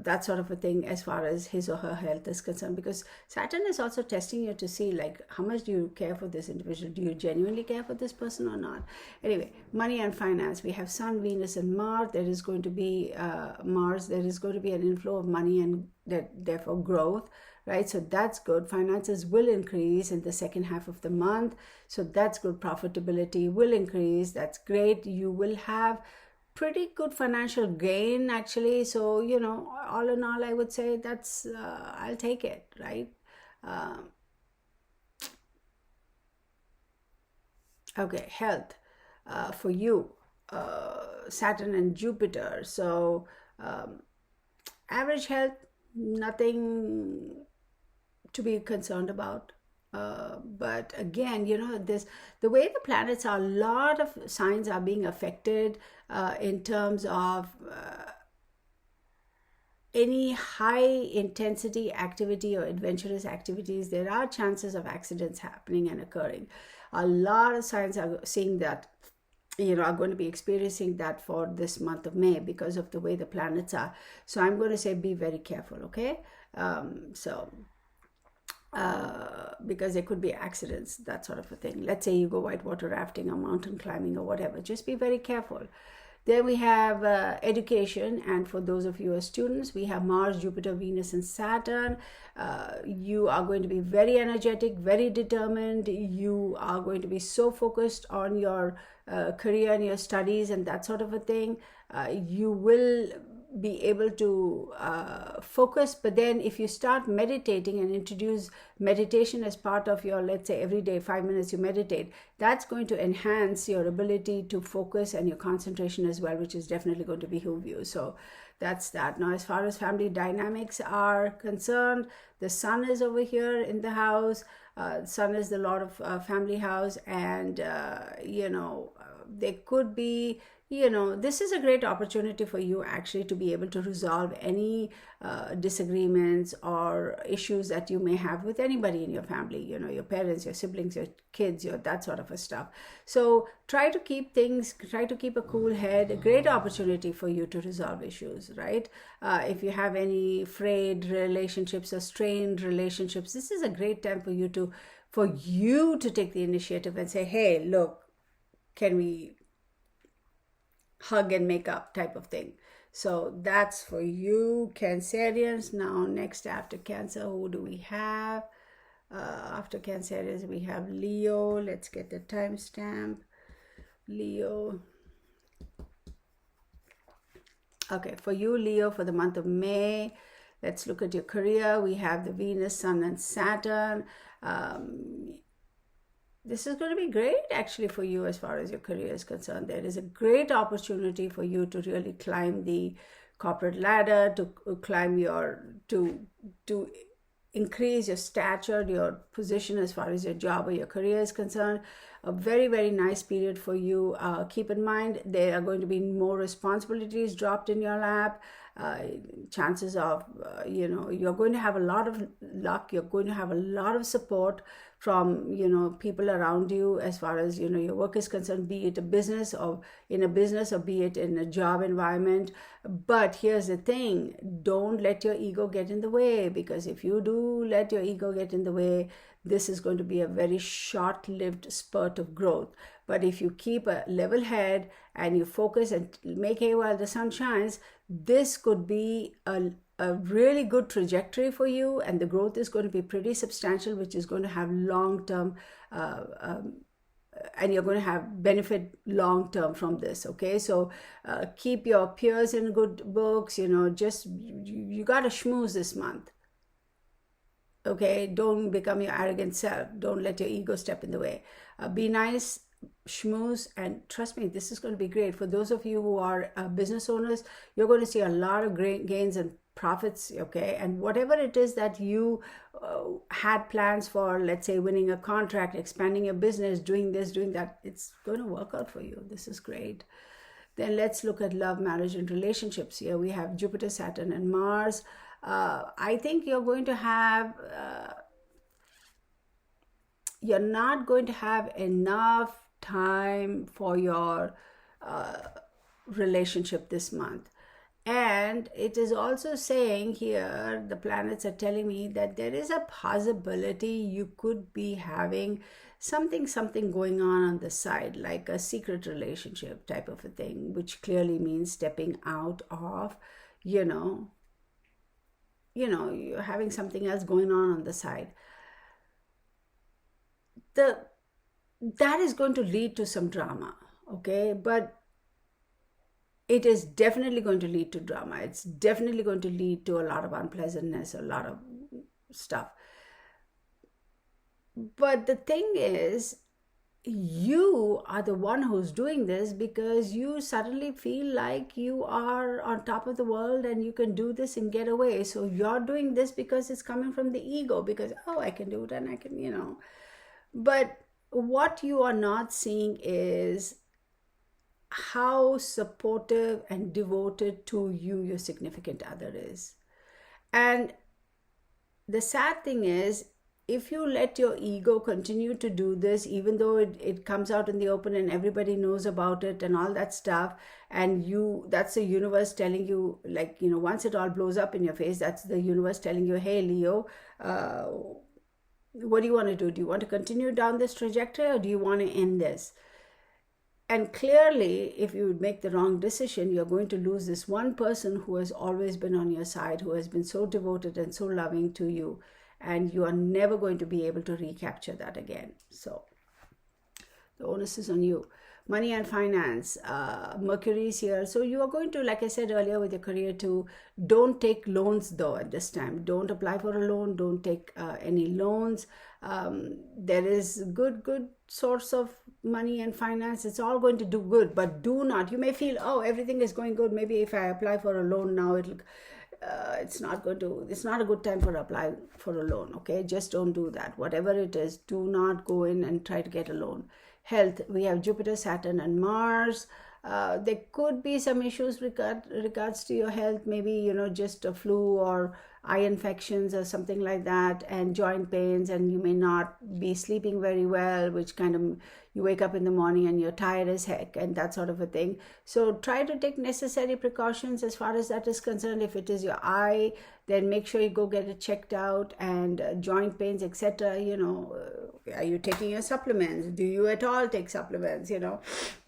that sort of a thing as far as his or her health is concerned, because Saturn is also testing you to see like how much do you care for this individual. Do you genuinely care for this person or not? Anyway, money and finance, we have Sun, Venus, and Mars. There is going to be there is going to be an inflow of money and therefore growth, right? So that's good. Finances will increase in the second half of the month, so that's good. Profitability will increase. That's great. You will have pretty good financial gain actually. So, all in all, I would say that's, I'll take it, right? Okay, health for you, Saturn and Jupiter. So, average health, nothing to be concerned about. But again, the way the planets are, a lot of signs are being affected in terms of any high intensity activity or adventurous activities. There are chances of accidents happening and occurring. A lot of signs are seeing that, are going to be experiencing that for this month of May because of the way the planets are. So I'm going to say be very careful, okay? Because there could be accidents, that sort of a thing. Let's say you go whitewater rafting or mountain climbing or whatever. Just be very careful. Then we have education, and for those of you who are students, we have Mars, Jupiter, Venus, and Saturn. You are going to be very energetic, very determined. You are going to be so focused on your career and your studies and that sort of a thing. You will be able to focus. But then if you start meditating and introduce meditation as part of your, let's say every day 5 minutes you meditate, that's going to enhance your ability to focus and your concentration as well, which is definitely going to behoove you. So that's that. Now, as far as family dynamics are concerned, the sun is over here in the house. Sun is the lord of family house, and there could be, this is a great opportunity for you actually to be able to resolve any disagreements or issues that you may have with anybody in your family, your parents, your siblings, your kids, that sort of a stuff. So try to keep a cool head. A great opportunity for you to resolve issues, right? If you have any frayed relationships or strained relationships, this is a great time for you to take the initiative and say, hey, look, can we hug and make up type of thing. So that's for you, Cancerians. Now, next after Cancer, who do we have? After Cancerians, we have Leo. Let's get the timestamp. Leo. Okay, for you, Leo, for the month of May, let's look at your career. We have the Venus, Sun, and Saturn. This is going to be great actually for you as far as your career is concerned. There is a great opportunity for you to really climb the corporate ladder, to climb to increase your stature, your position as far as your job or your career is concerned. A very, very nice period for you. Keep in mind, there are going to be more responsibilities dropped in your lap. Chances of, you're going to have a lot of luck. You're going to have a lot of support from, people around you as far as, your work is concerned, be it a business or in a business or be it in a job environment. But here's the thing, don't let your ego get in the way, because if you do let your ego get in the way, this is going to be a very short-lived spurt of growth. But if you keep a level head and you focus and make hay while the sun shines, this could be a really good trajectory for you, and the growth is going to be pretty substantial, which is going to have long-term, and you're going to have benefit long-term from this, okay? So keep your peers in good books, you got to schmooze this month. Okay, don't become your arrogant self. Don't let your ego step in the way. Be nice, schmooze, and trust me, this is going to be great. For those of you who are business owners, you're going to see a lot of great gains and profits, okay? And whatever it is that you had plans for, let's say winning a contract, expanding your business, doing this, doing that, it's going to work out for you. This is great. Then let's look at love, marriage, and relationships. Here we have Jupiter, Saturn, and Mars. I think you're going to have, you're not going to have enough time for your relationship this month. And it is also saying here, the planets are telling me that there is a possibility you could be having something going on the side, like a secret relationship type of a thing, which clearly means stepping out of, you're having something else going on the side. That is going to lead to some drama, okay? But it is definitely going to lead to drama. It's definitely going to lead to a lot of unpleasantness, a lot of stuff. But the thing is, you are the one who's doing this because you suddenly feel like you are on top of the world and you can do this and get away. So you're doing this because it's coming from the ego, because, oh, I can do it and I can, But what you are not seeing is how supportive and devoted to you your significant other is. And the sad thing is, if you let your ego continue to do this, even though it comes out in the open and everybody knows about it and all that stuff, and that's the universe telling you, like, once it all blows up in your face, that's the universe telling you, hey, Leo, what do you want to do? Do you want to continue down this trajectory, or do you want to end this? And clearly, if you make the wrong decision, you're going to lose this one person who has always been on your side, who has been so devoted and so loving to you, and you are never going to be able to recapture that again. So the onus is on you. money and finance, Mercury is here. So you are going to, like I said earlier with your career too, don't take loans though at this time. Don't apply for a loan. Don't take any loans. There is good source of money and finance. It's all going to do good, but do not, you may feel, oh, everything is going good. Maybe if I apply for a loan now, it's not a good time for apply for a loan. Okay, just don't do that. Whatever it is, do not go in and try to get a loan. Health, we have Jupiter, Saturn and Mars. There could be some issues regards to your health, maybe just a flu or eye infections or something like that, and joint pains, and you may not be sleeping very well, which kind of, you wake up in the morning and you're tired as heck and that sort of a thing. So try to take necessary precautions as far as that is concerned. If it is your eye, then make sure you go get it checked out. And joint pains, etc., are you taking your supplements? Do you at all take supplements?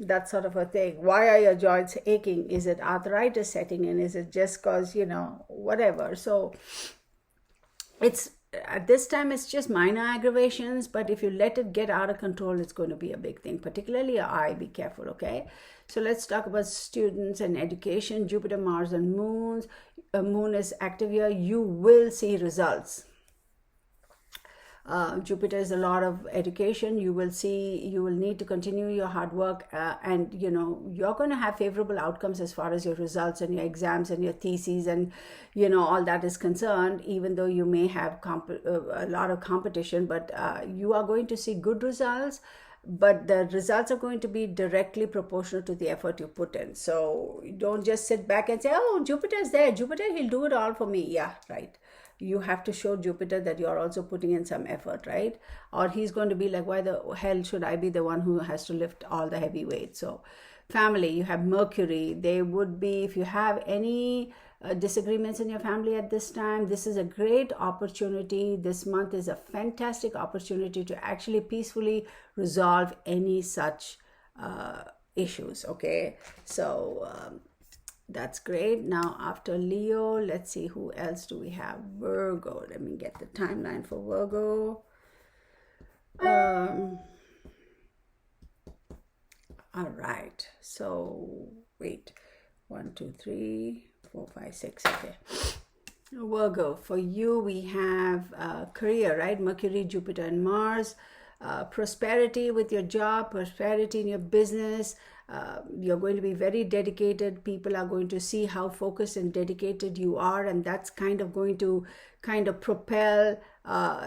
That sort of a thing. Why are your joints aching? Is it arthritis setting in? Is it just cause whatever? So it's at this time it's just minor aggravations, but if you let it get out of control, it's going to be a big thing, particularly your eye. Be careful. Okay, so let's talk about students and education. Jupiter, Mars and moon is active here. You will see results. Jupiter is a lot of education. You will need to continue your hard work, and you're going to have favorable outcomes as far as your results and your exams and your theses and all that is concerned, even though you may have a lot of competition, but you are going to see good results. But the results are going to be directly proportional to the effort you put in. So don't just sit back and say, oh, Jupiter's there. Jupiter, he'll do it all for me. Yeah, right. You have to show Jupiter that you're also putting in some effort, right? Or he's going to be like, why the hell should I be the one who has to lift all the heavy weight? So family, you have Mercury. They would be, if you have any disagreements in your family at this time, this is a great opportunity. This month is a fantastic opportunity to actually peacefully resolve any such issues. Okay, so that's great. Now after Leo, let's see, who else do we have? Virgo. Let me get the timeline for Virgo. All right, so wait, 1 2 3 4 5 6. Okay, Virgo, for you we have career, right? Mercury, Jupiter and Mars. Prosperity with your job, prosperity in your business. You're going to be very dedicated. People are going to see how focused and dedicated you are, and that's kind of going to propel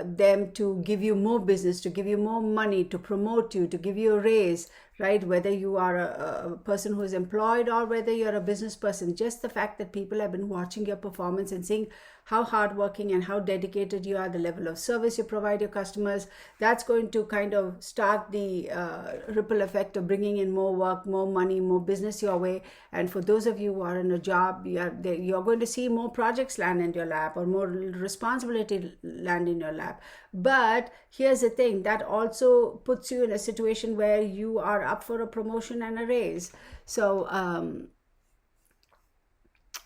them to give you more business, to give you more money, to promote you, to give you a raise, right? Whether you are a person who is employed or whether you're a business person, just the fact that people have been watching your performance and seeing how hardworking and how dedicated you are, the level of service you provide your customers, that's going to kind of start the ripple effect of bringing in more work, more money, more business your way. And for those of you who are in a job, you're going to see more projects land in your lap or more responsibility land in your lap. But here's the thing, that also puts you in a situation where you are up for a promotion and a raise. So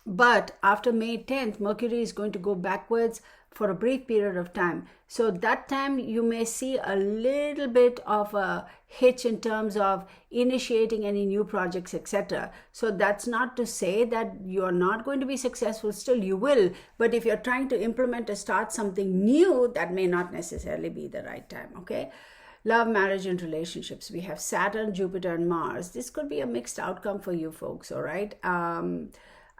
but after May 10th, Mercury is going to go backwards for a brief period of time. So that time you may see a little bit of a hitch in terms of initiating any new projects, etc. So that's not to say that you're not going to be successful. Still you will. But if you're trying to implement or start something new, that may not necessarily be the right time. Okay. Love, marriage, and relationships. We have Saturn, Jupiter, and Mars. This could be a mixed outcome for you folks. All right.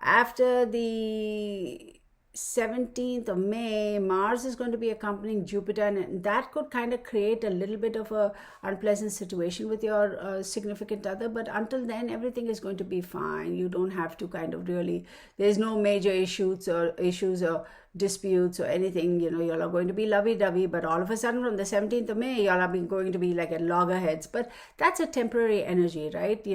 After the 17th of May, Mars is going to be accompanying Jupiter, and that could kind of create a little bit of a unpleasant situation with your significant other. But until then, everything is going to be fine. You don't have to kind of really, there's no major issues or disputes or anything. Y'all are going to be lovey-dovey, but all of a sudden from the 17th of May, y'all are going to be like at loggerheads. But that's a temporary energy, right? We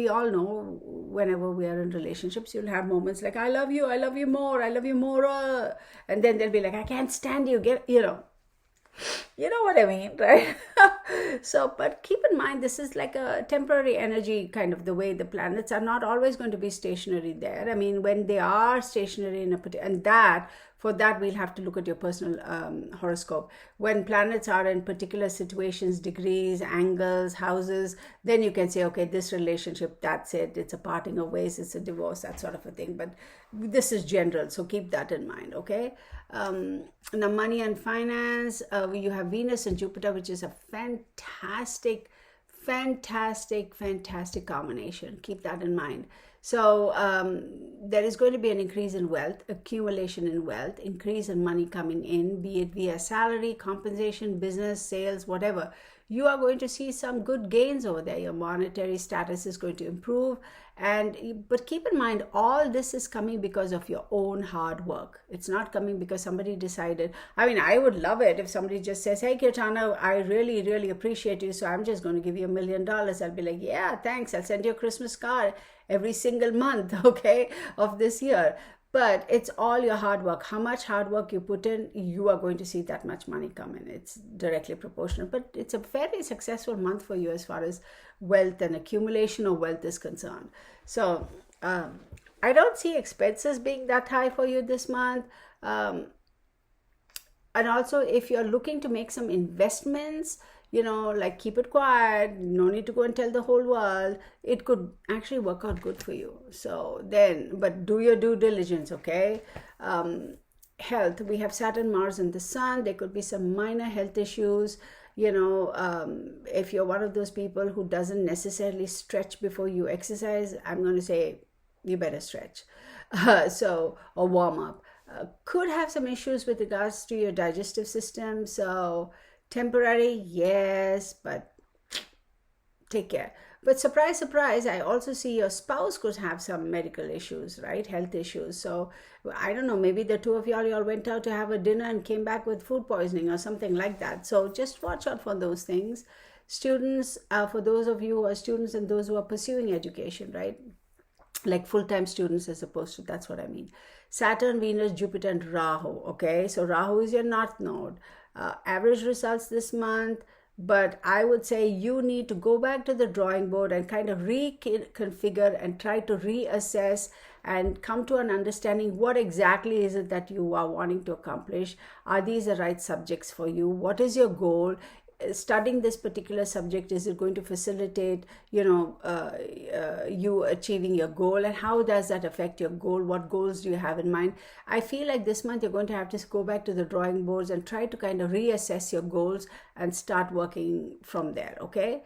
all know whenever we are in relationships, you'll have moments like, I love you more, and then they'll be like, I can't stand you, you know what I mean, right? So, but keep in mind, this is like a temporary energy, kind of the way the planets are not always going to be stationary there. I mean, when they are stationary and that For that, we'll have to look at your personal horoscope. When planets are in particular situations, degrees, angles, houses, then you can say, okay, this relationship, that's it. It's a parting of ways, it's a divorce, that sort of a thing. But this is general, so keep that in mind, okay? Now, money and finance, you have Venus and Jupiter, which is a fantastic combination. Keep that in mind. So there is going to be an increase in wealth, accumulation in wealth, increase in money coming in, be it via salary, compensation, business, sales, whatever. You are going to see some good gains over there. Your monetary status is going to improve. But keep in mind, all this is coming because of your own hard work. It's not coming because somebody decided. I mean, I would love it if somebody just says, hey, Kirtana, I really, really appreciate you, so I'm just going to give you $1 million. I'll be like, yeah, thanks. I'll send you a Christmas card every single month, okay, of this year. But it's all your hard work. How much hard work you put in, you are going to see that much money come in. It's directly proportional. But it's a very successful month for you as far as wealth and accumulation of wealth is concerned. So I don't see expenses being that high for you this month. And also, if you're looking to make some investments, like keep it quiet, no need to go and tell the whole world, it could actually work out good for you. So then, but do your due diligence, okay? Health, we have Saturn, Mars, and the Sun. There could be some minor health issues. If you're one of those people who doesn't necessarily stretch before you exercise, I'm going to say you better stretch. Or warm up. Could have some issues with regards to your digestive system. So temporary, yes, but take care. But surprise, surprise, I also see your spouse could have some medical issues, right? Health issues. So I don't know, maybe the two of y'all went out to have a dinner and came back with food poisoning or something like that. So just watch out for those things. Students, for those of you who are students and those who are pursuing education, right? Like full-time students as opposed to, that's what I mean. Saturn, Venus, Jupiter, and Rahu, okay? So Rahu is your north node. Average results this month, but I would say you need to go back to the drawing board and kind of reconfigure and try to reassess and come to an understanding what exactly is it that you are wanting to accomplish. Are these the right subjects for you? What is your goal? Studying this particular subject, is it going to facilitate you achieving your goal, and how does that affect your goal? What goals do you have in mind? I feel like this month you're going to have to go back to the drawing boards and try to kind of reassess your goals and start working from there, okay?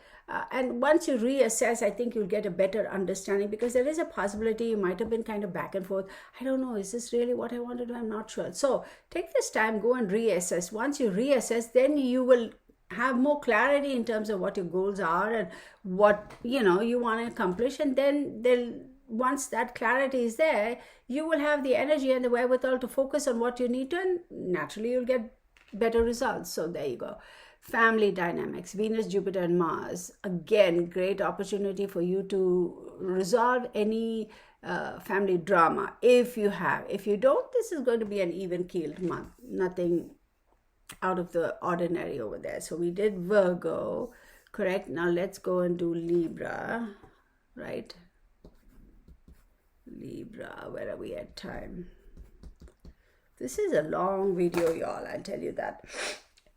And once you reassess, I think you'll get a better understanding, because there is a possibility you might have been kind of back and forth. I don't know, is this really what I want to do? I'm not sure. So take this time, go and reassess. Once you reassess, then you will have more clarity in terms of what your goals are and what you want to accomplish. And then once that clarity is there, you will have the energy and the wherewithal to focus on what you need to, and naturally you'll get better results. So there you go. Family dynamics, Venus, Jupiter, and Mars. Again, great opportunity for you to resolve any family drama if you have. If you don't, this is going to be an even-keeled month. Nothing out of the ordinary over there. So we did Virgo, correct? Now let's go and do Libra, right? Libra, where are we at time? This is a long video, y'all, I'll tell you that.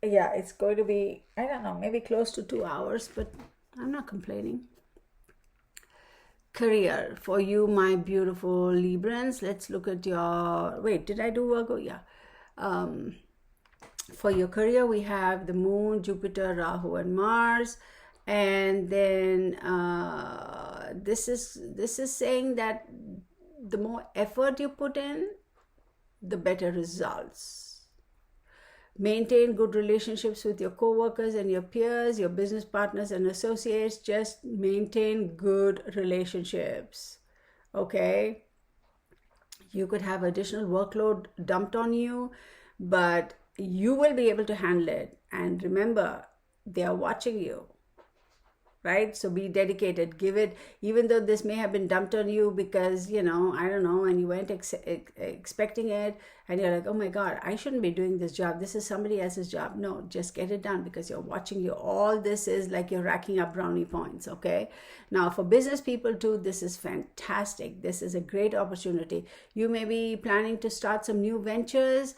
Yeah, it's going to be, I don't know, maybe close to 2 hours, but I'm not complaining. Career, for you, my beautiful Librans. Let's look at your, wait, did I do Virgo? Yeah. For your career, we have the Moon, Jupiter, Rahu, and Mars. And then this is saying that the more effort you put in, the better results. Maintain good relationships with your co-workers and your peers, your business partners and associates. Just maintain good relationships, okay? You could have additional workload dumped on you, but you will be able to handle it. And remember, they are watching you, right? So be dedicated, give it, even though this may have been dumped on you because, I don't know, and you weren't expecting it, and you're like, oh my God, I shouldn't be doing this job. This is somebody else's job. No, just get it done because you're watching you. All this is like you're racking up brownie points, okay? Now, for business people too, this is fantastic. This is a great opportunity. You may be planning to start some new ventures,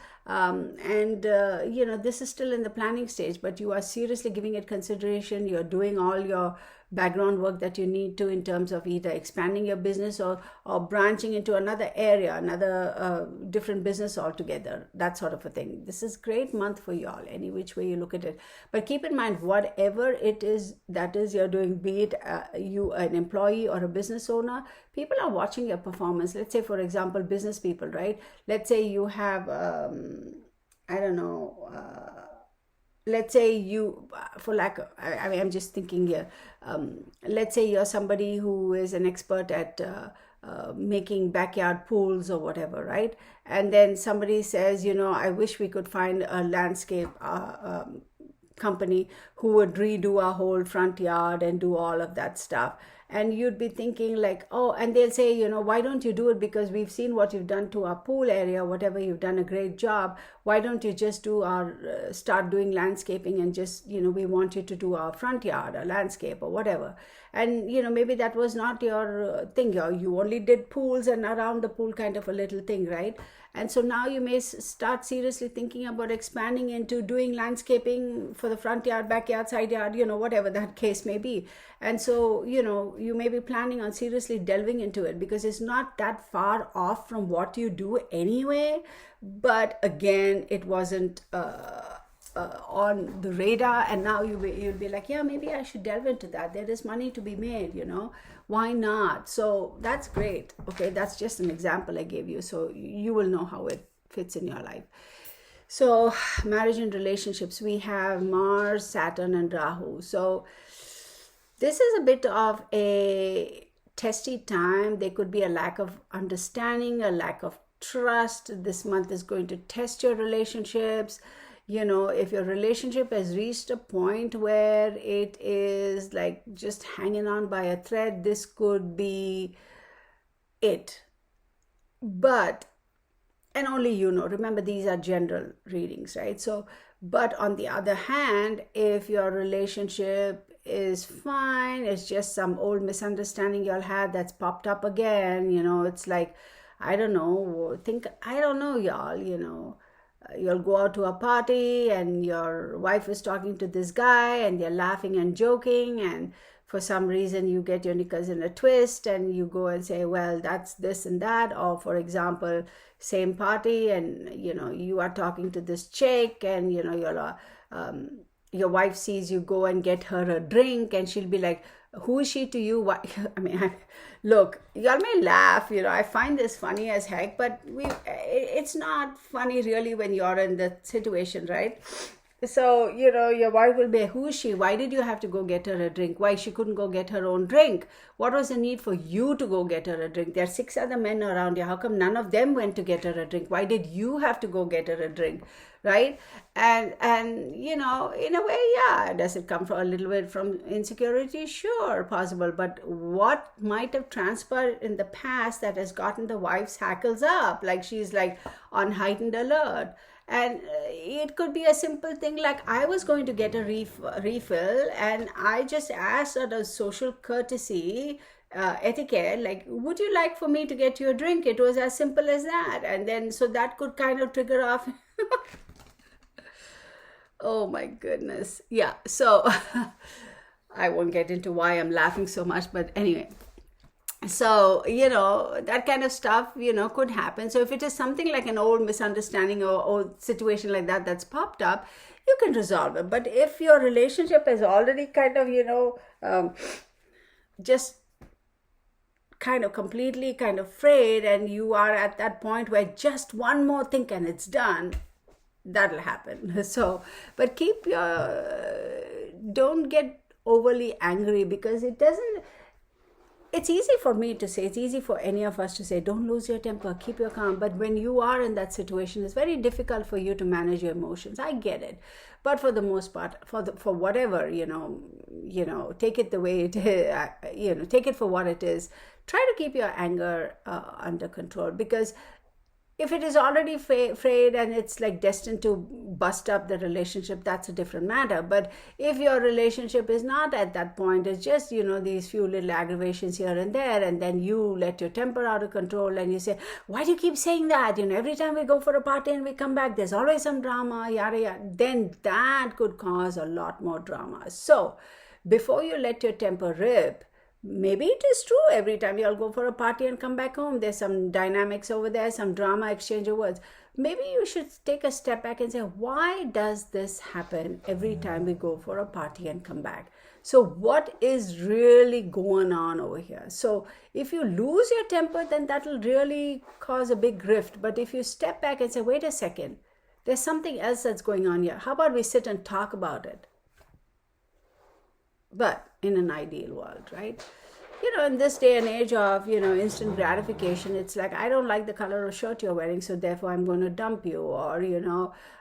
this is still in the planning stage, but you are seriously giving it consideration. You're doing all your background work that you need to in terms of either expanding your business or branching into another area, another different business altogether, that sort of a thing. This is great month for y'all, any which way you look at it. But keep in mind, whatever it is that is you're doing, be it you an employee or a business owner, people are watching your performance. Let's say, for example, business people, right? Let's say you have let's say you, I'm just thinking here, let's say you're somebody who is an expert at making backyard pools or whatever, right? And then somebody says, I wish we could find a landscape company who would redo our whole front yard and do all of that stuff. And you'd be thinking like, oh, and they'll say, why don't you do it? Because we've seen what you've done to our pool area, whatever, you've done a great job. Why don't you just do start doing landscaping and just, we want you to do our front yard, or landscape or whatever. And, maybe that was not your thing. You only did pools and around the pool kind of a little thing, right? And so now you may start seriously thinking about expanding into doing landscaping for the front yard, backyard, side yard, whatever that case may be. And so, you may be planning on seriously delving into it because it's not that far off from what you do anyway. But again, it wasn't on the radar, and now you'll be like, yeah, maybe I should delve into that. There is money to be made, why not? So that's great. Okay, that's just an example I gave you, so you will know how it fits in your life. So marriage and relationships, we have Mars, Saturn, and Rahu. So this is a bit of a testy time. There could be a lack of understanding, a lack of trust. This month is going to test your relationships. If your relationship has reached a point where it is like just hanging on by a thread, this could be it. But, and only remember, these are general readings, right? So, but on the other hand, if your relationship is fine, it's just some old misunderstanding y'all had that's popped up again, it's like, I don't know, y'all, you'll go out to a party and your wife is talking to this guy and they're laughing and joking, and for some reason you get your knickers in a twist and you go and say, well, that's this and that. Or for example, same party and you are talking to this chick and your wife sees you go and get her a drink and she'll be like, who is she to you? What? Look, y'all may laugh, I find this funny as heck, but it's not funny really when you're in the situation, right? So, your wife will be, who is she? Why did you have to go get her a drink? Why she couldn't go get her own drink? What was the need for you to go get her a drink? There are 6 other men around you. How come none of them went to get her a drink? Why did you have to go get her a drink? Right? And in a way, yeah, does it come from a little bit from insecurity? Sure, possible. But what might have transpired in the past that has gotten the wife's hackles up? Like she's like on heightened alert. And it could be a simple thing like, I was going to get a refill and I just asked out of social courtesy, etiquette, like, would you like for me to get you a drink? It was as simple as that. And then, so that could kind of trigger off. Oh my goodness. Yeah. So I won't get into why I'm laughing so much, but anyway. So, that kind of stuff, could happen. So if it is something like an old misunderstanding or situation like that that's popped up, you can resolve it. But if your relationship is already kind of, just kind of completely kind of frayed and you are at that point where just one more thing and it's done, that'll happen. So, but don't get overly angry because it's easy for me to say, it's easy for any of us to say, don't lose your temper, keep your calm. But when you are in that situation, it's very difficult for you to manage your emotions. I get it. But for the most part, for whatever, take it the way it is, take it for what it is. Try to keep your anger under control, because if it is already frayed and it's like destined to bust up the relationship, that's a different matter. But if your relationship is not at that point, it's just, these few little aggravations here and there, and then you let your temper out of control and you say, why do you keep saying that? Every time we go for a party and we come back, there's always some drama, yada, yada. Then that could cause a lot more drama. So before you let your temper rip, maybe it is true every time you all go for a party and come back home, there's some dynamics over there, some drama, exchange of words. Maybe you should take a step back and say, why does this happen every time we go for a party and come back? So what is really going on over here? So if you lose your temper, then that will really cause a big rift. But if you step back and say, wait a second, there's something else that's going on here. How about we sit and talk about it? But in an ideal world, right? In this day and age of, instant gratification, it's like, I don't like the color of shirt you're wearing, so therefore I'm going to dump you. Or,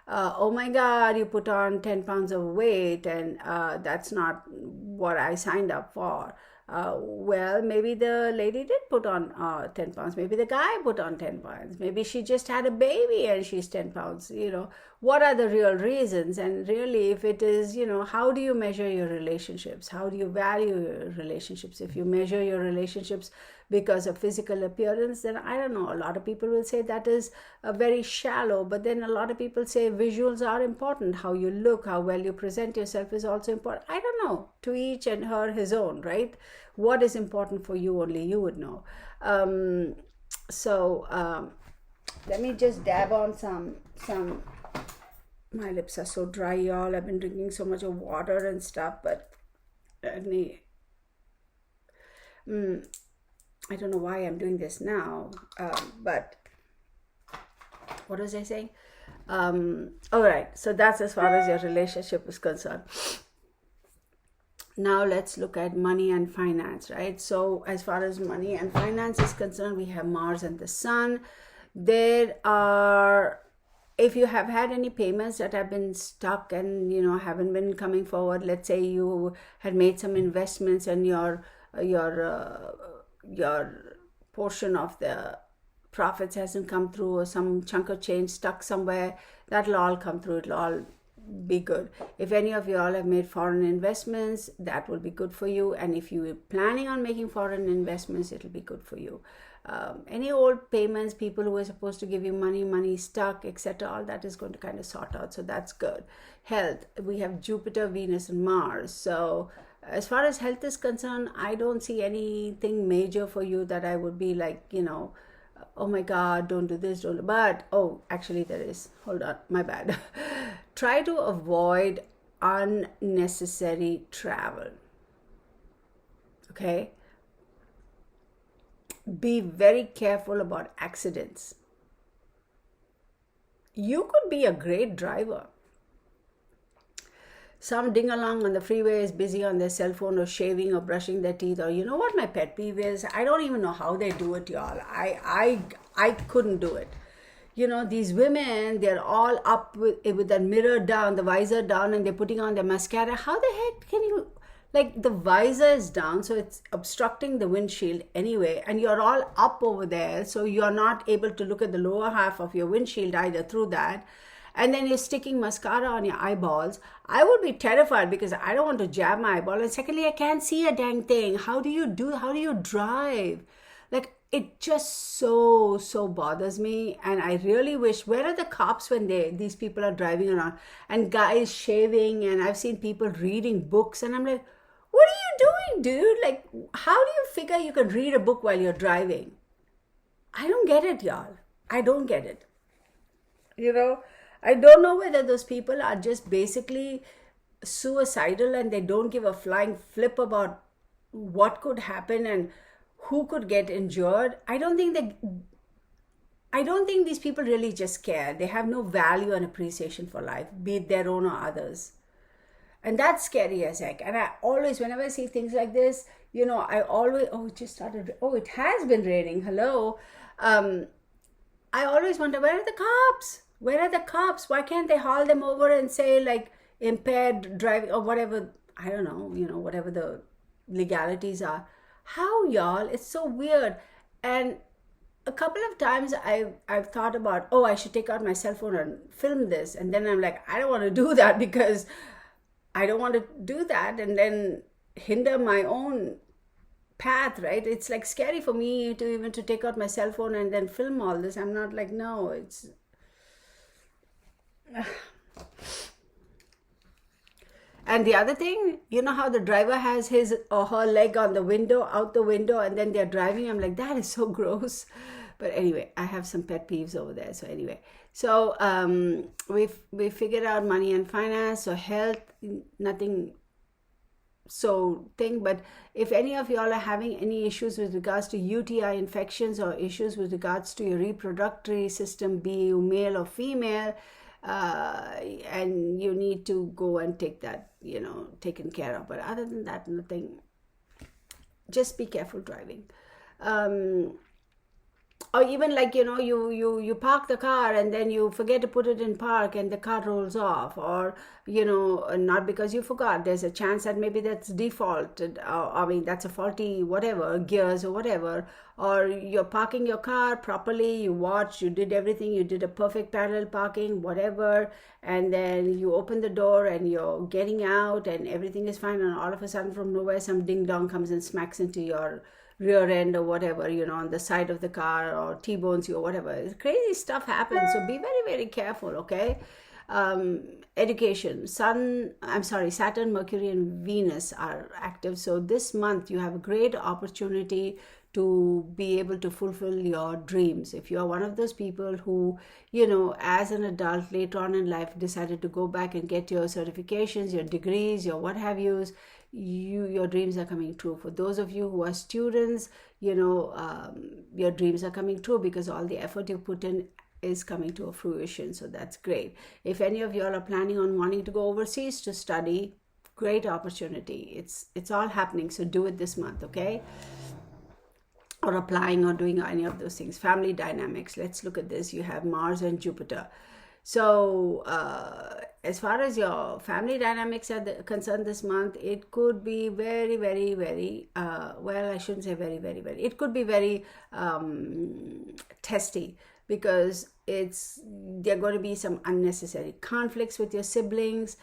oh my God, you put on 10 pounds of weight and that's not what I signed up for. Well, maybe the lady did put on 10 pounds. Maybe the guy put on 10 pounds. Maybe she just had a baby and she's 10 pounds. What are the real reasons? And really, if it is, how do you measure your relationships? How do you value your relationships? If you measure your relationships because of physical appearance, then I don't know. A lot of people will say that is very shallow. But then a lot of people say visuals are important. How you look, how well you present yourself is also important. I don't know. To each and her his own, right? What is important for you, only you would know. Let me just dab on some. My lips are so dry, y'all. I've been drinking so much of water and stuff, but let me. I don't know why I'm doing this now, but what was I saying? All right, so that's as far as your relationship is concerned. Now let's look at money and finance, right? So as far as money and finance is concerned, we have Mars and the Sun. There are, if you have had any payments that have been stuck and haven't been coming forward, let's say you had made some investments and your portion of the profits hasn't come through, or some chunk of change stuck somewhere, that'll all come through. It'll all be good. If any of you all have made foreign investments, that will be good for you. And if you are planning on making foreign investments, it'll be good for you. Any old payments, people who were supposed to give you money stuck, etc., all that is going to kind of sort out. So that's good. Health, we have Jupiter, Venus, and Mars. So as far as health is concerned, I don't see anything major for you that I would be like, oh my God, don't do this, don't. But, actually there is. Hold on, my bad. Try to avoid unnecessary travel. Okay? Be very careful about accidents. You could be a great driver. Some ding-along on the freeway is busy on their cell phone or shaving or brushing their teeth, or what my pet peeve is? I don't even know how they do it, y'all. I couldn't do it. These women, they're all up with the mirror down, the visor down, and they're putting on their mascara. How the heck can you, the visor is down, so it's obstructing the windshield anyway, and you're all up over there, so you're not able to look at the lower half of your windshield either through that. And then you're sticking mascara on your eyeballs. I would be terrified because I don't want to jab my eyeball. And secondly, I can't see a dang thing. How do you drive? It just so bothers me. And I really wish, where are the cops when these people are driving around? And guys shaving, and I've seen people reading books. And I'm like, what are you doing, dude? How do you figure you can read a book while you're driving? I don't get it, y'all. I don't get it. I don't know whether those people are just basically suicidal and they don't give a flying flip about what could happen and who could get injured. I don't think these people really just care. They have no value and appreciation for life, be it their own or others. And that's scary as heck. And I always, whenever I see things like this, I always, it has been raining. Hello. I always wonder, where are the cops? Where are the cops? Why can't they haul them over and say impaired driving or whatever? I don't know, whatever the legalities are. How, y'all? It's so weird. And a couple of times I've thought about, oh, I should take out my cell phone and film this. And then I'm like, I don't want to do that, because I don't want to do that and then hinder my own path, right? It's like scary for me to even to take out my cell phone and then film all this. I'm not like, no, it's and the other thing, how the driver has his or her leg on the window, out the window, and then they're driving. I'm like, that is so gross. But anyway, I have some pet peeves over there. So anyway, so we figured out money and finance. So health, nothing but if any of y'all are having any issues with regards to UTI infections or issues with regards to your reproductive system, be you male or female, and you need to go and take that, taken care of. But other than that, nothing. Just be careful driving. Or even like, you park the car and then you forget to put it in park and the car rolls off, or, not because you forgot. There's a chance that maybe that's defaulted. That's a faulty whatever, gears or whatever. Or you're parking your car properly, you watched, you did everything, you did a perfect parallel parking, whatever. And then you open the door and you're getting out and everything is fine. And all of a sudden from nowhere, some ding dong comes and smacks into your rear end or whatever, on the side of the car, or T-bones you or whatever. Crazy stuff happens. So be very, very careful, okay? Education. Saturn, Mercury, and Venus are active. So this month you have a great opportunity to be able to fulfill your dreams. If you are one of those people who, as an adult later on in life decided to go back and get your certifications, your degrees, your what have yous, your dreams are coming true. For those of you who are students, your dreams are coming true because all the effort you put in is coming to a fruition. So that's great. If any of y'all are planning on wanting to go overseas to study, great opportunity. It's all happening. So do it this month, okay? Or applying or doing any of those things. Family dynamics. Let's look at this. You have Mars and Jupiter. So as far as your family dynamics are concerned this month, it could be very, very, very, well, I shouldn't say very, very, very. It could be very testy, because there are going to be some unnecessary conflicts with your siblings.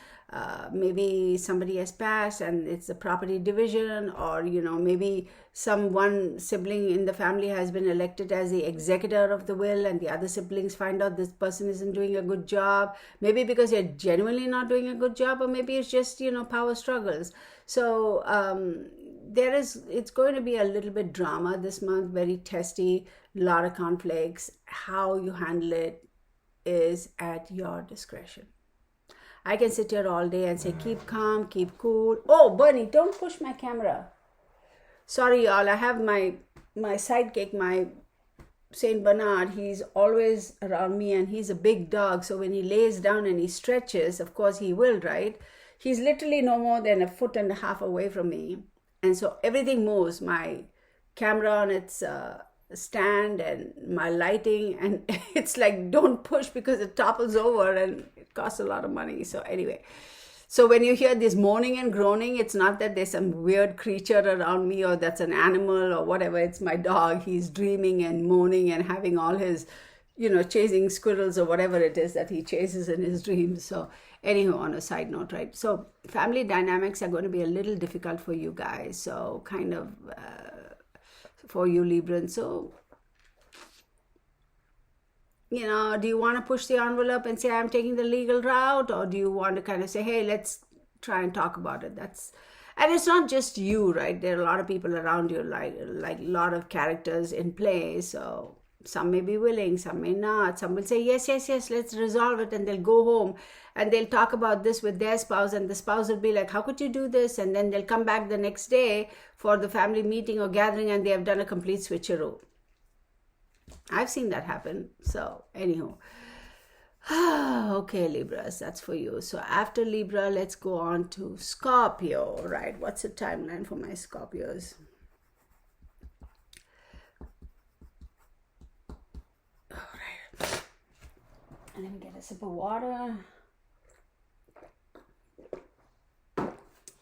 Maybe somebody has passed and it's a property division, or maybe one sibling in the family has been elected as the executor of the will, and the other siblings find out this person isn't doing a good job, maybe because you're genuinely not doing a good job, or maybe it's just power struggles. So it's going to be a little bit drama this month, very testy, a lot of conflicts. How you handle it is at your discretion. I can sit here all day and say, keep calm, keep cool. Oh, Bernie, don't push my camera. Sorry, y'all. I have my sidekick, my Saint Bernard. He's always around me, and he's a big dog. So when he lays down and he stretches, of course he will, right? He's literally no more than 1.5 feet away from me. And so everything moves. My camera on its stand and my lighting, and it's like, don't push because it topples over and it costs a lot of money. So anyway, so when you hear this moaning and groaning, it's not that there's some weird creature around me or that's an animal or whatever. It's my dog. He's dreaming and moaning and having all his, chasing squirrels or whatever it is that he chases in his dreams. So anyhow, on a side note, right? So family dynamics are going to be a little difficult for you guys. So kind of for you Librans. So, do you want to push the envelope and say, I'm taking the legal route? Or do you want to kind of say, hey, let's try and talk about it? And it's not just you, right? There are a lot of people around you, like a lot of characters in play. So some may be willing, some may not. Some will say, yes, let's resolve it. And they'll go home and they'll talk about this with their spouse. And the spouse will be like, how could you do this? And then they'll come back the next day for the family meeting or gathering, and they have done a complete switcheroo. I've seen that happen. So anyhow. Okay, Libras, that's for you. So after Libra, let's go on to Scorpio, right? What's the timeline for my Scorpios? All right. Let me get a sip of water.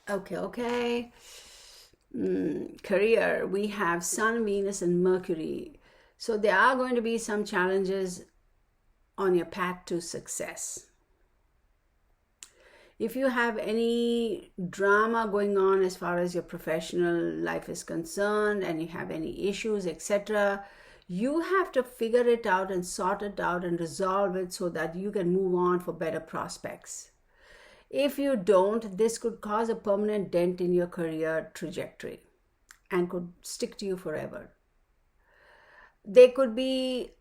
Okay. Career, we have Sun, Venus, and Mercury. So there are going to be some challenges on your path to success. If you have any drama going on as far as your professional life is concerned, and you have any issues, etc., you have to figure it out and sort it out and resolve it so that you can move on for better prospects. If you don't, this could cause a permanent dent in your career trajectory and could stick to you forever. There could be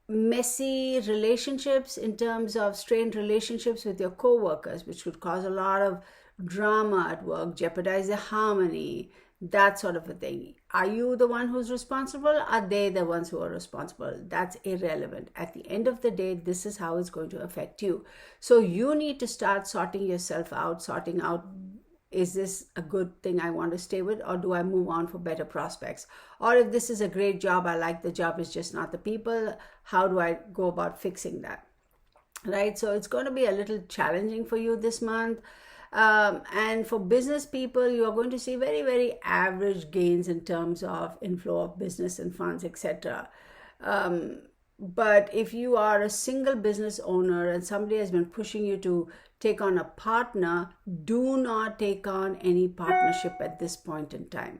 messy relationships in terms of strained relationships with your co-workers, which could cause a lot of drama at work, jeopardize the harmony, that sort of a thing. Are you the one who's responsible? Are they the ones who are responsible? That's irrelevant. At the end of the day, this is how it's going to affect you. So you need to start sorting yourself out, sorting out, is this a good thing I want to stay with, or do I move on for better prospects? Or if this is a great job, I like the job, it's just not the people, how do I go about fixing that? Right? So it's going to be a little challenging for you this month. And for business people, you are going to see very, very average gains in terms of inflow of business and funds, etc. But if you are a single business owner and somebody has been pushing you to take on a partner, do not take on any partnership at this point in time.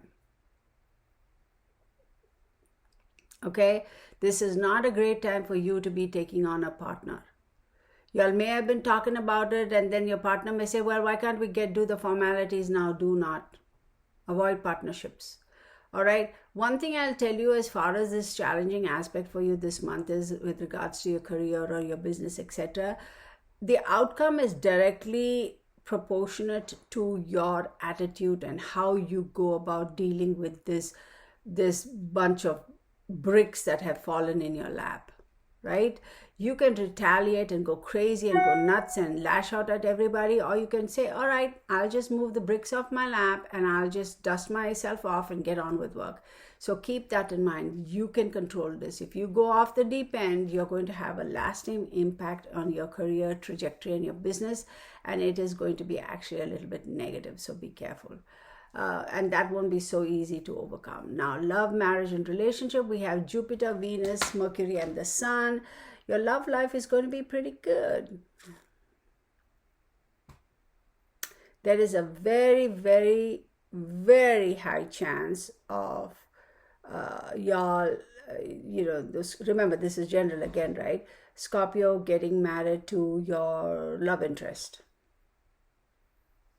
Okay? This is not a great time for you to be taking on a partner. You all may have been talking about it, and then your partner may say, well, why can't we do the formalities now? Do not. Avoid partnerships. All right. One thing I'll tell you as far as this challenging aspect for you this month is with regards to your career or your business, etc. The outcome is directly proportionate to your attitude and how you go about dealing with this bunch of bricks that have fallen in your lap, right? You can retaliate and go crazy and go nuts and lash out at everybody, or you can say, all right, I'll just move the bricks off my lap and I'll just dust myself off and get on with work. So keep that in mind. You can control this. If you go off the deep end, you're going to have a lasting impact on your career trajectory and your business, and it is going to be actually a little bit negative, so be careful. And that won't be so easy to overcome. Now, love, marriage, and relationship, we have Jupiter, Venus, Mercury, and the Sun. Your love life is going to be pretty good. There is a very, very, very high chance of y'all, remember, this is general again, right? Scorpio getting married to your love interest.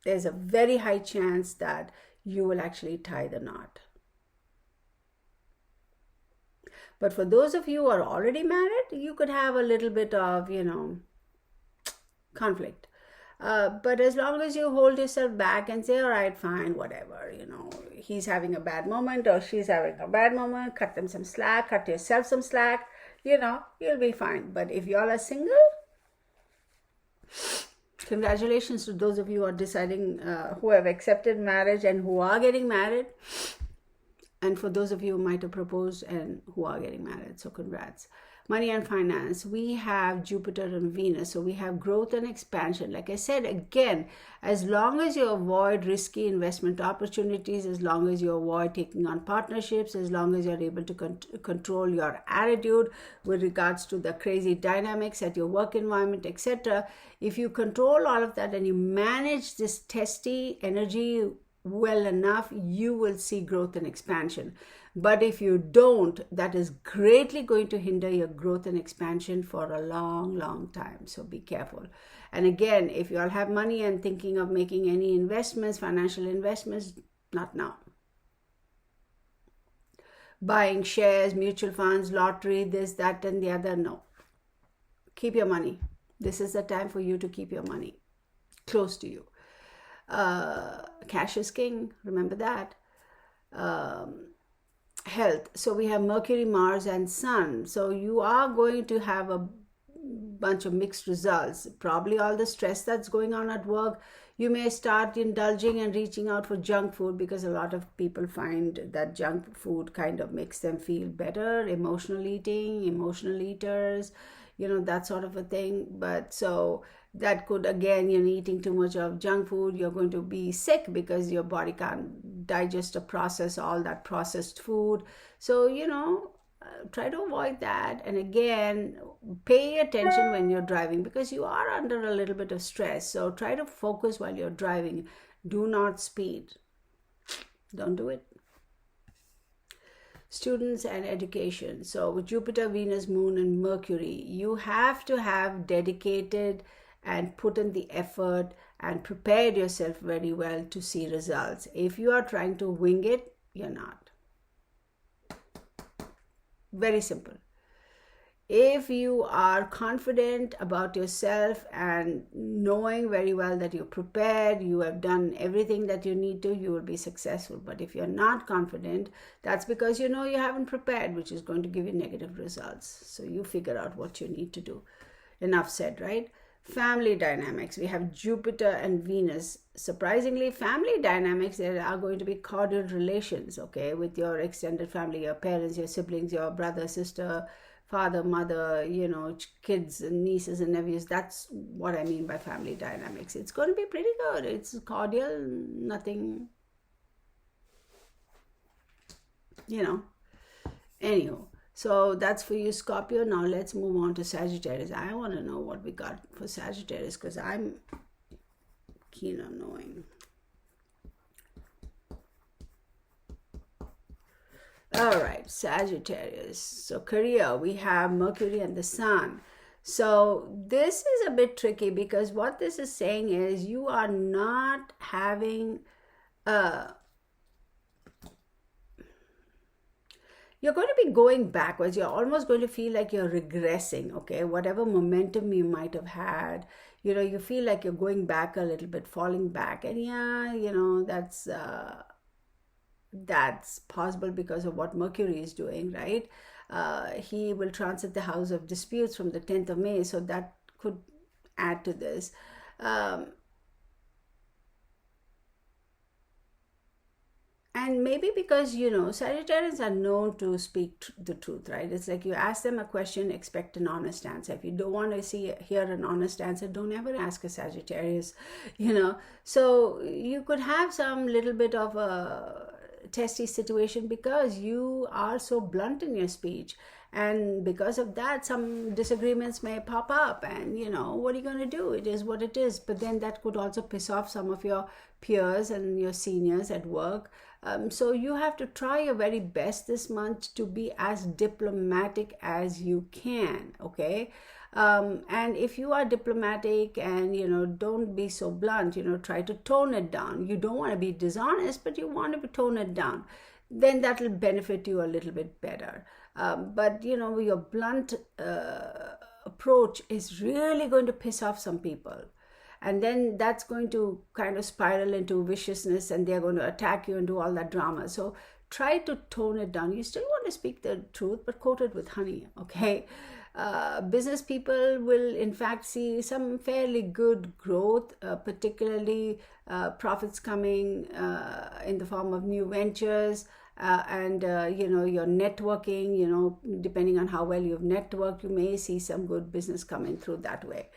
There's a very high chance that you will actually tie the knot. But for those of you who are already married, you could have a little bit of, conflict. But as long as you hold yourself back and say, all right, fine, whatever, he's having a bad moment or she's having a bad moment, cut them some slack, cut yourself some slack, you'll be fine. But if y'all are single, congratulations to those of you who are deciding, who have accepted marriage and who are getting married. And for those of you who might have proposed and who are getting married, so congrats. Money and finance, we have Jupiter and Venus, so we have growth and expansion. Like I said, again, as long as you avoid risky investment opportunities, as long as you avoid taking on partnerships, as long as you're able to control your attitude with regards to the crazy dynamics at your work environment, etc., if you control all of that and you manage this testy energy well enough, you will see growth and expansion. But if you don't, that is greatly going to hinder your growth and expansion for a long, long time. So be careful. And again, if you all have money and thinking of making any investments, financial investments, not now. Buying shares, mutual funds, lottery, this, that, and the other, no. Keep your money. This is the time for you to keep your money close to you. Cash is king, remember that. Health, so we have Mercury, Mars, and Sun. So you are going to have a bunch of mixed results. Probably all the stress that's going on at work, you may start indulging and reaching out for junk food, because a lot of people find that junk food kind of makes them feel better. Emotional eating, emotional eaters, that sort of a thing. But so that could, again, eating too much of junk food, you're going to be sick because your body can't digest or process all that processed food. So, try to avoid that. And again, pay attention when you're driving, because you are under a little bit of stress. So try to focus while you're driving. Do not speed. Don't do it. Students and education. So with Jupiter, Venus, Moon, and Mercury, you have to have dedicated and put in the effort and prepared yourself very well to see results. If you are trying to wing it, you're not. Very simple. If you are confident about yourself and knowing very well that you're prepared, you have done everything that you need to, you will be successful. But if you're not confident, that's because you haven't prepared, which is going to give you negative results. So you figure out what you need to do. Enough said, right? Family dynamics. We have Jupiter and Venus. Surprisingly, family dynamics, there are going to be cordial relations, okay, with your extended family, your parents, your siblings, your brother, sister, father, mother, kids and nieces and nephews. That's what I mean by family dynamics. It's going to be pretty good. It's cordial, nothing, Anywho. So that's for you, Scorpio. Now let's move on to Sagittarius. I want to know what we got for Sagittarius because I'm keen on knowing. All right, Sagittarius. So career, we have Mercury and the Sun. So this is a bit tricky because what this is saying is you are not having you're going to be going backwards. You're almost going to feel like you're regressing, okay? Whatever momentum you might have had, you feel like you're going back a little bit, falling back. And that's possible because of what Mercury is doing, right? He will transit the house of disputes from the 10th of May, so that could add to this. And maybe because, Sagittarians are known to speak the truth, right? It's like you ask them a question, expect an honest answer. If you don't want to hear an honest answer, don't ever ask a Sagittarius, So you could have some little bit of a testy situation because you are so blunt in your speech. And because of that, some disagreements may pop up. And, what are you going to do? It is what it is. But then that could also piss off some of your peers and your seniors at work. So you have to try your very best this month to be as diplomatic as you can, okay? And if you are diplomatic and, don't be so blunt, try to tone it down. You don't want to be dishonest, but you want to tone it down. Then that will benefit you a little bit better. But, your blunt approach is really going to piss off some people. And then that's going to kind of spiral into viciousness and they're going to attack you and do all that drama. So try to tone it down. You still want to speak the truth, but coat it with honey, okay? Business people will, in fact, see some fairly good growth, particularly profits coming in the form of new ventures. And your networking, depending on how well you've networked, you may see some good business coming through that way.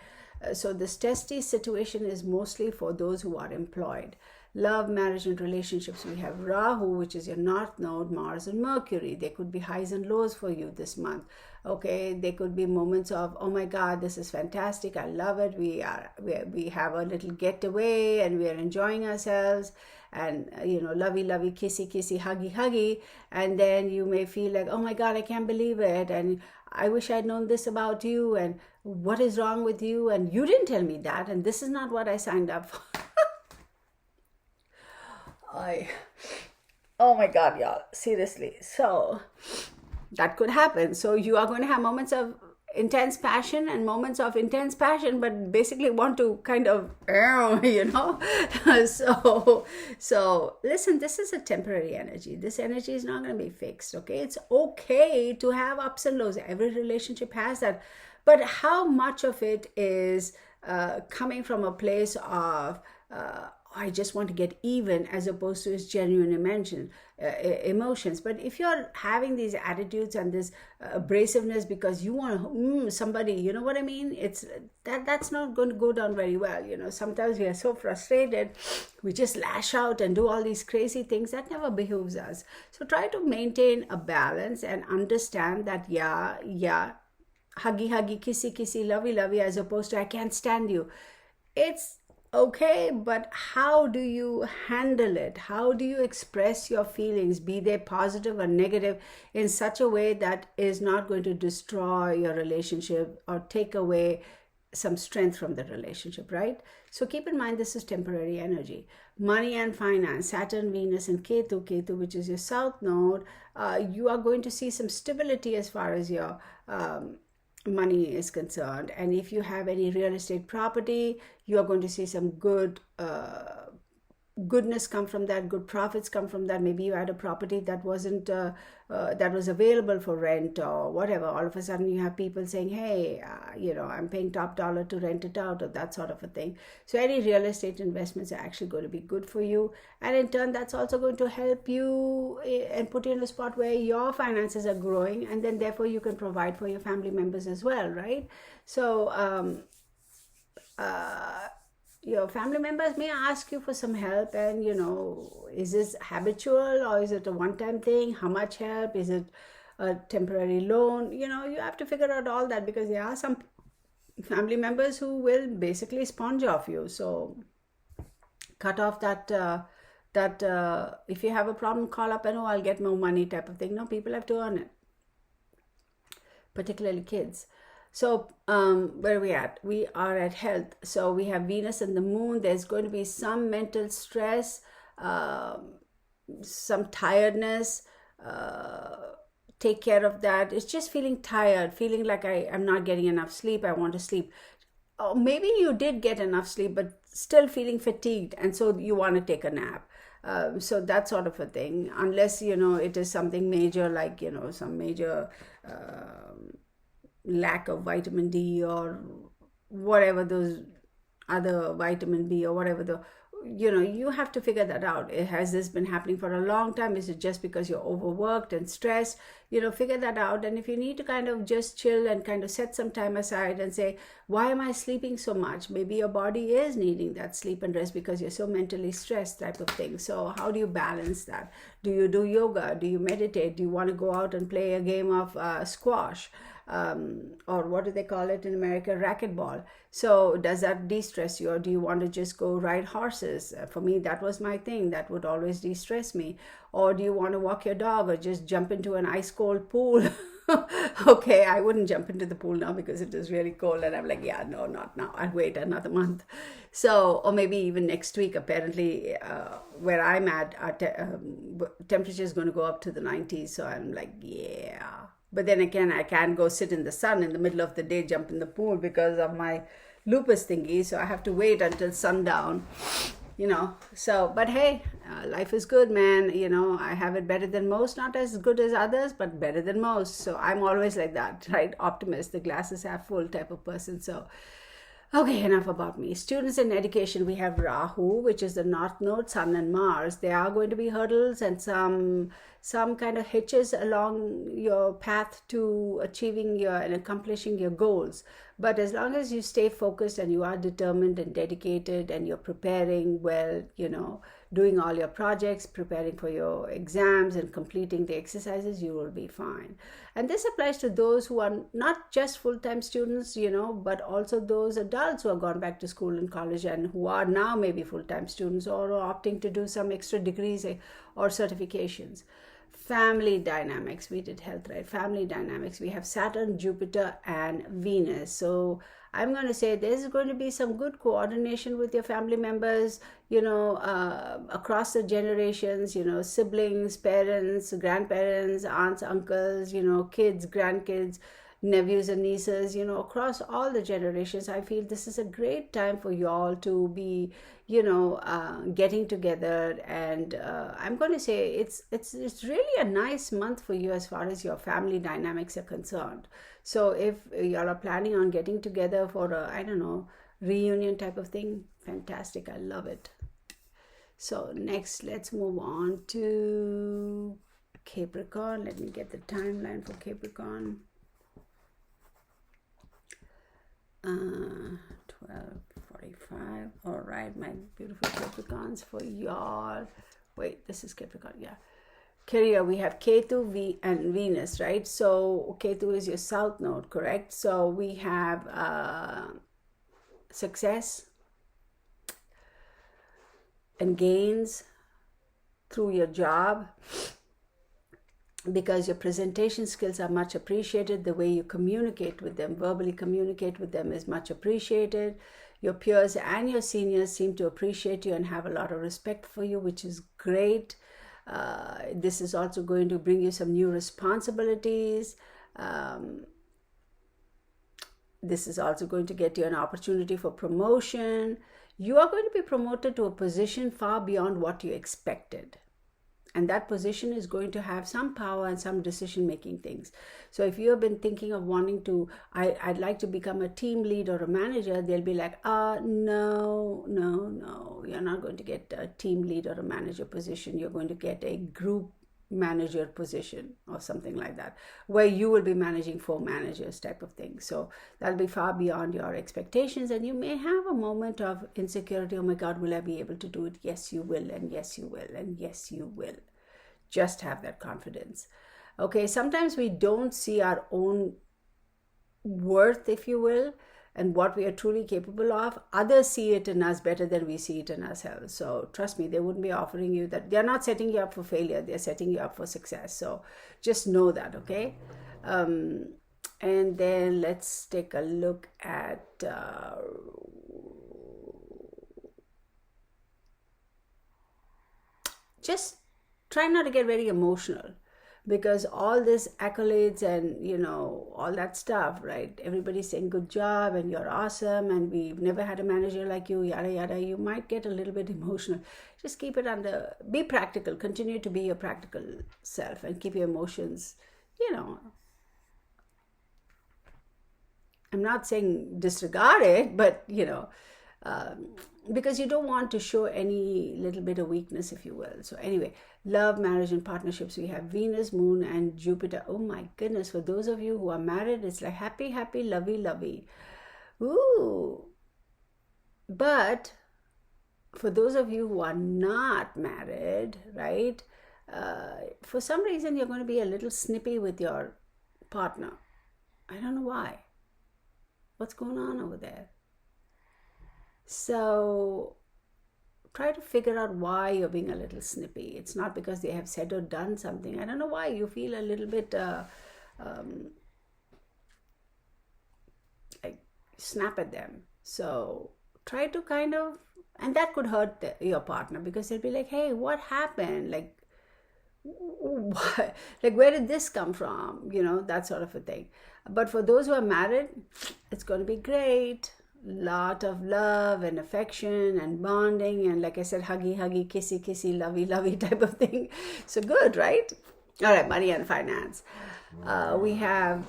So this testy situation is mostly for those who are employed. Love, marriage, and relationships. We have Rahu, which is your North Node, Mars, and Mercury. There could be highs and lows for you this month. Okay, there could be moments of, oh my God, this is fantastic. I love it. We have a little getaway and we are enjoying ourselves. And, lovey, lovey, kissy, kissy, huggy, huggy. And then you may feel like, oh my God, I can't believe it. And I wish I'd known this about you. And what is wrong with you? And you didn't tell me that. And this is not what I signed up for. Oh my God, y'all. Seriously. So that could happen. So you are going to have moments of intense passion and moments of intense passion, but basically want to kind of, So listen, this is a temporary energy. This energy is not going to be fixed, okay? It's okay to have ups and lows. Every relationship has that. But how much of it is coming from a place of I just want to get even, as opposed to his genuine emotions. But if you're having these attitudes and this abrasiveness because you want somebody, you know what I mean? It's that's not going to go down very well. Sometimes we are so frustrated, we just lash out and do all these crazy things. That never behooves us. So try to maintain a balance and understand that, yeah, huggy, huggy, kissy, kissy, lovey, lovey, as opposed to I can't stand you. It's okay, but how do you handle it? How do you express your feelings, be they positive or negative, in such a way that is not going to destroy your relationship or take away some strength from the relationship, right? So keep in mind, this is temporary energy. Money and finance, Saturn, Venus, and Ketu, which is your south node, you are going to see some stability as far as your money is concerned. And if you have any real estate property, you are going to see some goodness come from that, good profits come from that. Maybe you had a property that wasn't that was available for rent or whatever. All of a sudden you have people saying, hey, I'm paying top dollar to rent it out, or that sort of a thing. So any real estate investments are actually going to be good for you, and in turn that's also going to help you and put you in a spot where your finances are growing, and then therefore you can provide for your family members as well, right? So your family members may ask you for some help, and is this habitual or is it a one-time thing? How much help? Is it a temporary loan? You have to figure out all that, because there are some family members who will basically sponge off you. So cut off that if you have a problem, call up and I'll get more money type of thing. No, people have to earn it, particularly kids. So where are we at? We are at health. So we have Venus and the moon. There's going to be some mental stress, some tiredness. Take care of that. It's just feeling tired, feeling like I'm not getting enough sleep. I want to sleep. Or maybe you did get enough sleep, but still feeling fatigued, and so you want to take a nap. So that sort of a thing, unless it is something major, like some major lack of vitamin D or whatever, those other vitamin B or whatever you have to figure that out. Has this been happening for a long time? Is it just because you're overworked and stressed? Figure that out. And if you need to kind of just chill and kind of set some time aside and say, why am I sleeping so much? Maybe your body is needing that sleep and rest because you're so mentally stressed, type of thing. So how do you balance that? Do you do yoga? Do you meditate? Do you want to go out and play a game of squash? Or what do they call it in America? Racquetball. So does that de-stress you, or do you want to just go ride horses? For me, that was my thing. That would always de-stress me. Or do you want to walk your dog, or just jump into an ice cold pool? Okay, I wouldn't jump into the pool now because it is really cold, and I'm like, yeah, no, not now. I'll wait another month. So, or maybe even next week. Apparently, where I'm at, our temperature is going to go up to the 90s. So I'm like, yeah. But then again, I can't go sit in the sun in the middle of the day, jump in the pool because of my lupus thingy. So I have to wait until sundown, So, but hey, life is good, man. I have it better than most, not as good as others, but better than most. So I'm always like that, right? Optimist, the glasses half full type of person. So, okay, enough about me. Students in education, we have Rahu, which is the North Node, Sun and Mars. There are going to be hurdles and some kind of hitches along your path to achieving and accomplishing your goals. But as long as you stay focused and you are determined and dedicated and you're preparing well, doing all your projects, preparing for your exams and completing the exercises, you will be fine. And this applies to those who are not just full-time students, but also those adults who have gone back to school and college and who are now maybe full-time students or are opting to do some extra degrees or certifications. Family dynamics, we did health, right? Family dynamics, we have Saturn, Jupiter, and Venus. So I'm going to say there's going to be some good coordination with your family members, across the generations, siblings, parents, grandparents, aunts, uncles, kids, grandkids, nephews and nieces, across all the generations. I feel this is a great time for you all to be, getting together. And I'm going to say it's really a nice month for you as far as your family dynamics are concerned. So if y'all are planning on getting together for a, reunion type of thing, fantastic. I love it. So next, let's move on to Capricorn. Let me get the timeline for Capricorn. 12:45. All right, my beautiful Capricorns, for y'all. Wait, this is Capricorn, yeah. Career, we have Ketu and Venus, right? So Ketu is your south node, correct? So we have success and gains through your job, because your presentation skills are much appreciated. The way you communicate with them, verbally communicate with them, is much appreciated. Your peers and your seniors seem to appreciate you and have a lot of respect for you, which is great. This is also going to bring you some new responsibilities. This is also going to get you an opportunity for promotion. You are going to be promoted to a position far beyond what you expected. And that position is going to have some power and some decision-making things. So if you have been thinking of wanting to, I'd like to become a team lead or a manager, they'll be like, no, you're not going to get a team lead or a manager position. You're going to get a group manager position or something like that, where you will be managing 4 managers type of thing. So that'll be far beyond your expectations, and you may have a moment of insecurity. Oh my God, will I be able to do it? Yes, you will, and yes, you will, and yes, you will. Just have that confidence. Okay, sometimes we don't see our own worth, if you will, and what we are truly capable of. Others see it in us better than we see it in ourselves. So trust me, they wouldn't be offering you that. They're not setting you up for failure. They're setting you up for success. So just know that, okay? And then let's take a look at just try not to get very emotional, because all this accolades and, you know, all that stuff, right? Everybody's saying good job and you're awesome and we've never had a manager like you, yada, yada. You might get a little bit emotional. Just keep it under, be practical, continue to be your practical self and keep your emotions, you know. I'm not saying disregard it, but, you know, because you don't want to show any little bit of weakness, if you will. So anyway, love, marriage, and partnerships. We have Venus, Moon, and Jupiter. Oh my goodness. For those of you who are married, it's like happy, happy, lovey, lovey. Ooh. But for those of you who are not married, right, for some reason, you're going to be a little snippy with your partner. I don't know why. What's going on over there? So try to figure out why you're being a little snippy. It's not because they have said or done something. I don't know why you feel a little bit like snap at them. So try to kind of, and that could hurt your partner, because they'll be like, hey, what happened? Like, what? Like, where did this come from? You know, that sort of a thing. But for those who are married, it's going to be great. Lot of love and affection and bonding, and like I said, huggy, huggy, kissy, kissy, lovey, lovey type of thing. So good, right? All right, money and finance. We have,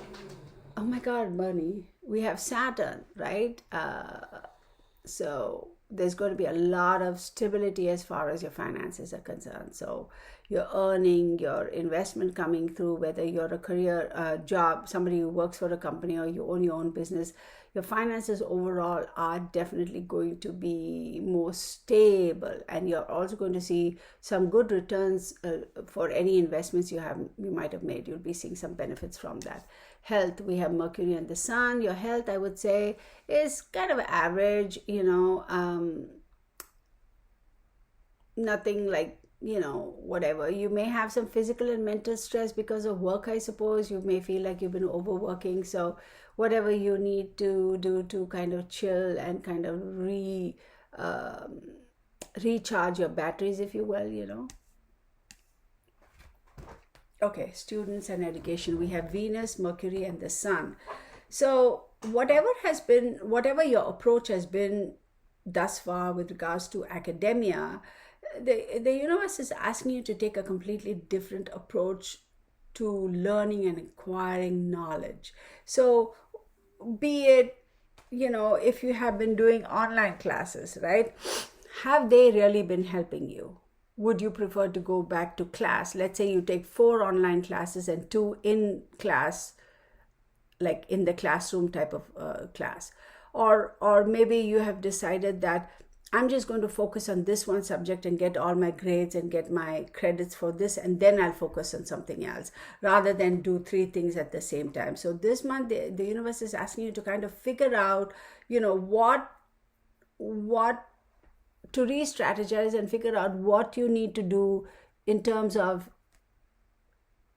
oh my God, money. We have Saturn, right? So there's going to be a lot of stability as far as your finances are concerned. So your earning, your investment coming through, whether you're a career job, somebody who works for a company, or you own your own business, your finances overall are definitely going to be more stable, and you're also going to see some good returns for any investments you might have made. You'll be seeing some benefits from that. Health, we have Mercury and the Sun. Your health, I would say, is kind of average, you know, nothing like, you know, whatever. You may have some physical and mental stress because of work, I suppose. You may feel like you've been overworking. So whatever you need to do to kind of chill and kind of recharge your batteries, if you will, you know. Okay, students and education. We have Venus, Mercury, and the Sun. So whatever your approach has been thus far with regards to academia, the universe is asking you to take a completely different approach to learning and acquiring knowledge. So be it, you know, if you have been doing online classes, right? have they really been helping you? Would you prefer to go back to class? Let's say you take 4 online classes and 2 in class, like in the classroom type of class. Or maybe you have decided that I'm just going to focus on this one subject and get all my grades and get my credits for this, and then I'll focus on something else rather than do 3 things at the same time. So this month, the universe is asking you to kind of figure out, what to re-strategize and figure out what you need to do in terms of,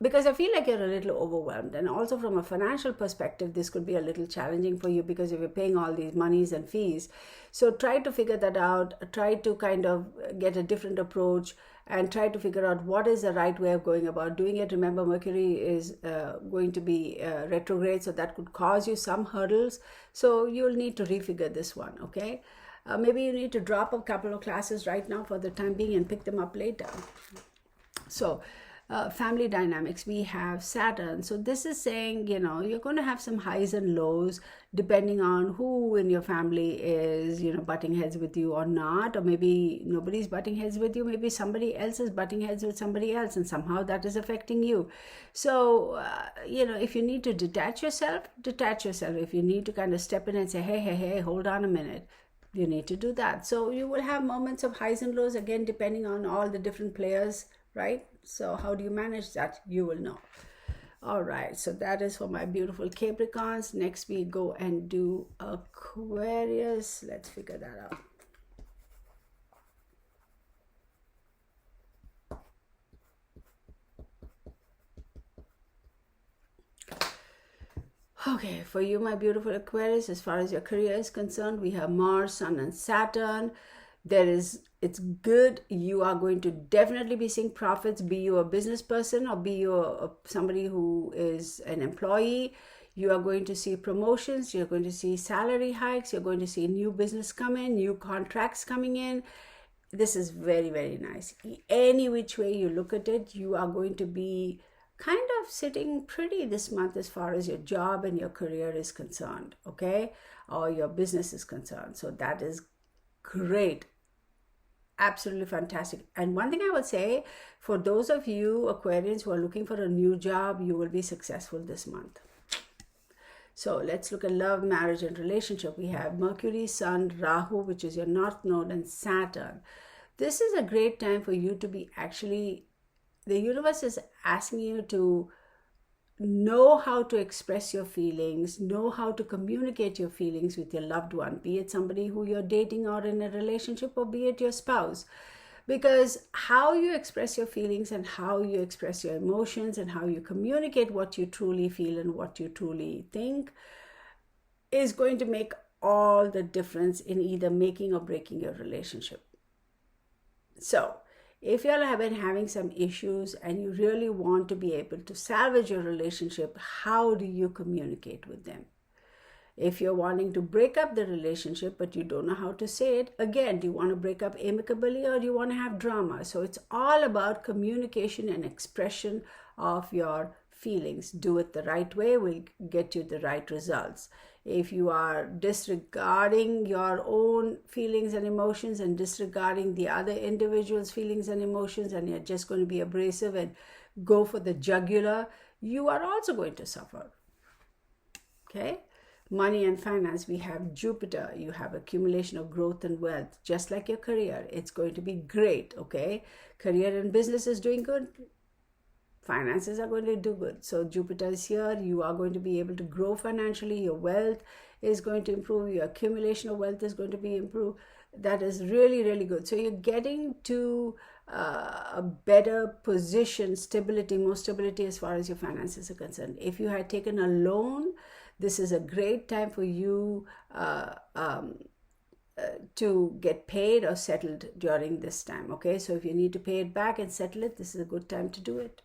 because I feel like you're a little overwhelmed. And also from a financial perspective, this could be a little challenging for you because if you're paying all these monies and fees. So try to figure that out, try to kind of get a different approach and try to figure out what is the right way of going about doing it. Remember, Mercury is going to be retrograde, so that could cause you some hurdles. So you'll need to refigure this one, okay? Maybe you need to drop a couple of classes right now for the time being and pick them up later. So family dynamics, we have Saturn. So this is saying, you're going to have some highs and lows depending on who in your family is, butting heads with you or not. Or maybe nobody's butting heads with you. Maybe somebody else is butting heads with somebody else and somehow that is affecting you. So, if you need to detach yourself. If you need to kind of step in and say, hey, hold on a minute, you need to do that. So you will have moments of highs and lows, again, depending on all the different players, right? So how do you manage that? You will know. All right, so that is for my beautiful Capricorns. Next we go and do Aquarius. Let's figure that out. Okay, for you, my beautiful Aquarius, as far as your career is concerned, we have Mars, Sun, and Saturn. It's good. You are going to definitely be seeing profits, be you a business person or be you somebody who is an employee. You are going to see promotions. You're going to see salary hikes. You're going to see new business come in, new contracts coming in. This is very, very nice. Any which way you look at it, you are going to be kind of sitting pretty this month as far as your job and your career is concerned, okay? Or your business is concerned. So that is great. Absolutely fantastic. And one thing I would say, for those of you Aquarians who are looking for a new job, you will be successful this month. So let's look at love, marriage, and relationship. We have Mercury, Sun, Rahu, which is your North Node, and Saturn. This is a great time for you to be the universe is asking you to know how to express your feelings, know how to communicate your feelings with your loved one, be it somebody who you're dating or in a relationship, or be it your spouse. Because how you express your feelings and how you express your emotions and how you communicate what you truly feel and what you truly think is going to make all the difference in either making or breaking your relationship. So if you all have been having some issues and you really want to be able to salvage your relationship, how do you communicate with them? If you're wanting to break up the relationship but you don't know how to say it, again, do you want to break up amicably or do you want to have drama? So it's all about communication and expression of your feelings. Do it the right way will get you the right results. If you are disregarding your own feelings and emotions and disregarding the other individual's feelings and emotions, and you're just going to be abrasive and go for the jugular, you are also going to suffer. Okay? Money and finance, we have Jupiter. You have accumulation of growth and wealth. Just like your career, it's going to be great. Okay? Career and business is doing good. Finances are going to do good. So Jupiter is here. You are going to be able to grow financially. Your wealth is going to improve. Your accumulation of wealth is going to be improved. That is really, really good. So you're getting to a better position, stability, more stability as far as your finances are concerned. If you had taken a loan, this is a great time for you to get paid or settled during this time. Okay, so if you need to pay it back and settle it, this is a good time to do it.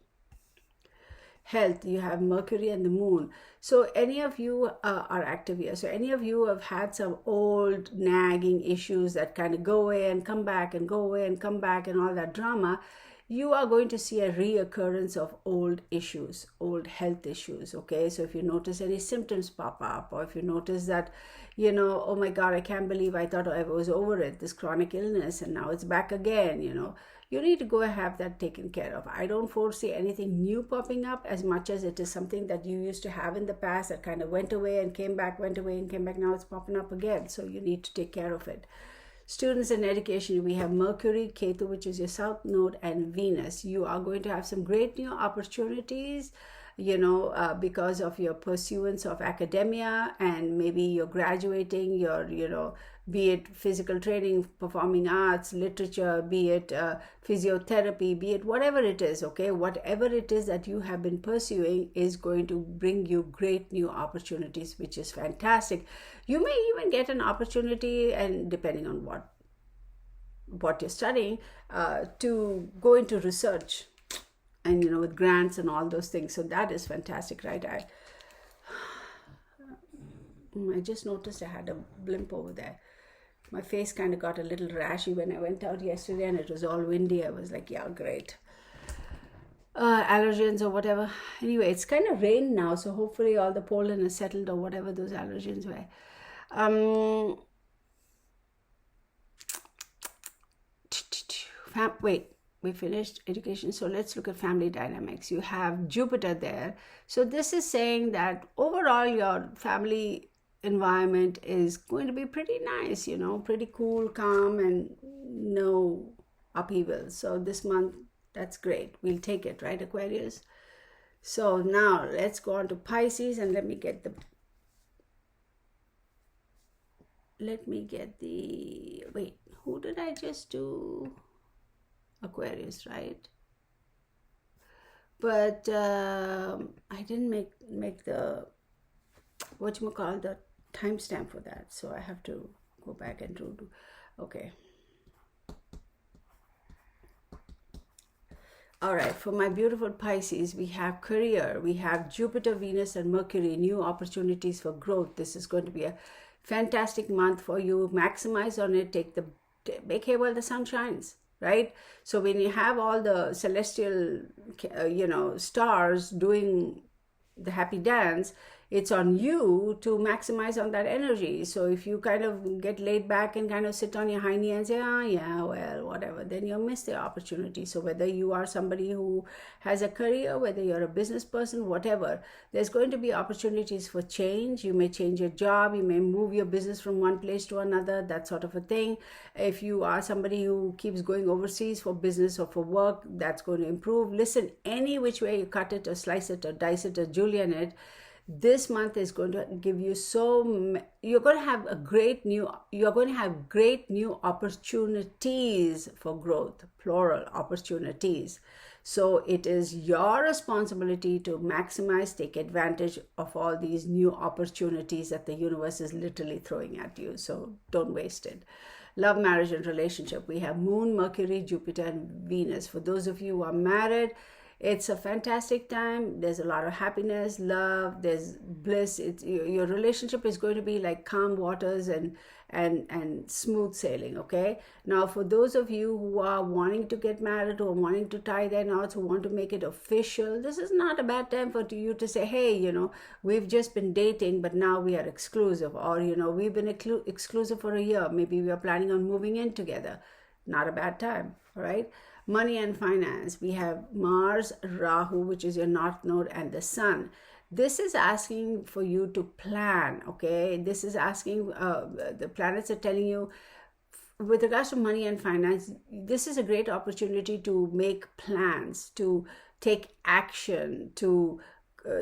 Health, you have Mercury and the Moon. So any of you are active here. So any of you have had some old nagging issues that kind of go away and come back and go away and come back and all that drama. you are going to see a reoccurrence of old issues, old health issues, okay? So if you notice any symptoms pop up, or if you notice that, you know, oh my God, I can't believe I thought I was over it, this chronic illness, and now it's back again, you know, you need to go and have that taken care of. I don't foresee anything new popping up as much as it is something that you used to have in the past that kind of went away and came back, went away and came back. Now it's popping up again. So you need to take care of it. Students in education, we have Mercury, Ketu, which is your South Node, and Venus. You are going to have some great new opportunities, you know, because of your pursuance of academia, and maybe you're graduating, you're, you know, be it physical training, performing arts, literature, be it physiotherapy, be it whatever it is, okay? Whatever it is that you have been pursuing is going to bring you great new opportunities, which is fantastic. You may even get an opportunity, and depending on what you're studying, to go into research, and, you know, with grants and all those things. So that is fantastic, right? I just noticed I had a blimp over there. My face kind of got a little rashy when I went out yesterday, and it was all windy. I was like, yeah, great. Allergens or whatever. Anyway, it's kind of rain now, so hopefully all the pollen is settled, or whatever those allergens were. Wait, we finished education, so let's look at family dynamics. You have Jupiter there. So this is saying that overall your family environment is going to be pretty nice, you know, pretty cool, calm, and no upheaval. So this month, that's great. We'll take it, right, Aquarius? So now let's go on to Pisces, and let me get the wait, who did I just do? Aquarius, right? But I didn't make the the timestamp for that, so I have to go back and do. Okay. All right, for my beautiful Pisces, we have career, we have Jupiter, Venus, and Mercury, new opportunities for growth. This is going to be a fantastic month for you. Maximize on it. Make hay while the sun shines, right? So when you have all the celestial, stars doing the happy dance, it's on you to maximize on that energy. So if you kind of get laid back and kind of sit on your hiney and say, oh yeah, well, whatever, then you'll miss the opportunity. So whether you are somebody who has a career, whether you're a business person, whatever, there's going to be opportunities for change. You may change your job, you may move your business from one place to another, that sort of a thing. If you are somebody who keeps going overseas for business or for work, that's going to improve. Listen, any which way you cut it or slice it or dice it or julienne it, this month is going to give you you're going to have great new opportunities for growth, plural opportunities. So it is your responsibility to maximize, take advantage of all these new opportunities that the universe is literally throwing at you. So don't waste it. Love, marriage, and relationship. We have Moon, Mercury, Jupiter, and Venus. For those of you who are married, it's a fantastic time. There's a lot of happiness, love, there's bliss. Your relationship is going to be like calm waters and smooth sailing, okay? Now, for those of you who are wanting to get married or wanting to tie their knots, who want to make it official, this is not a bad time for you to say, hey, we've just been dating, but now we are exclusive. Or, we've been exclusive for a year. Maybe we are planning on moving in together. Not a bad time, all right? Money and finance, we have Mars, Rahu, which is your North Node, and the Sun. This is asking for you to plan, okay? This is asking, the planets are telling you, with regards to money and finance, this is a great opportunity to make plans, to take action, to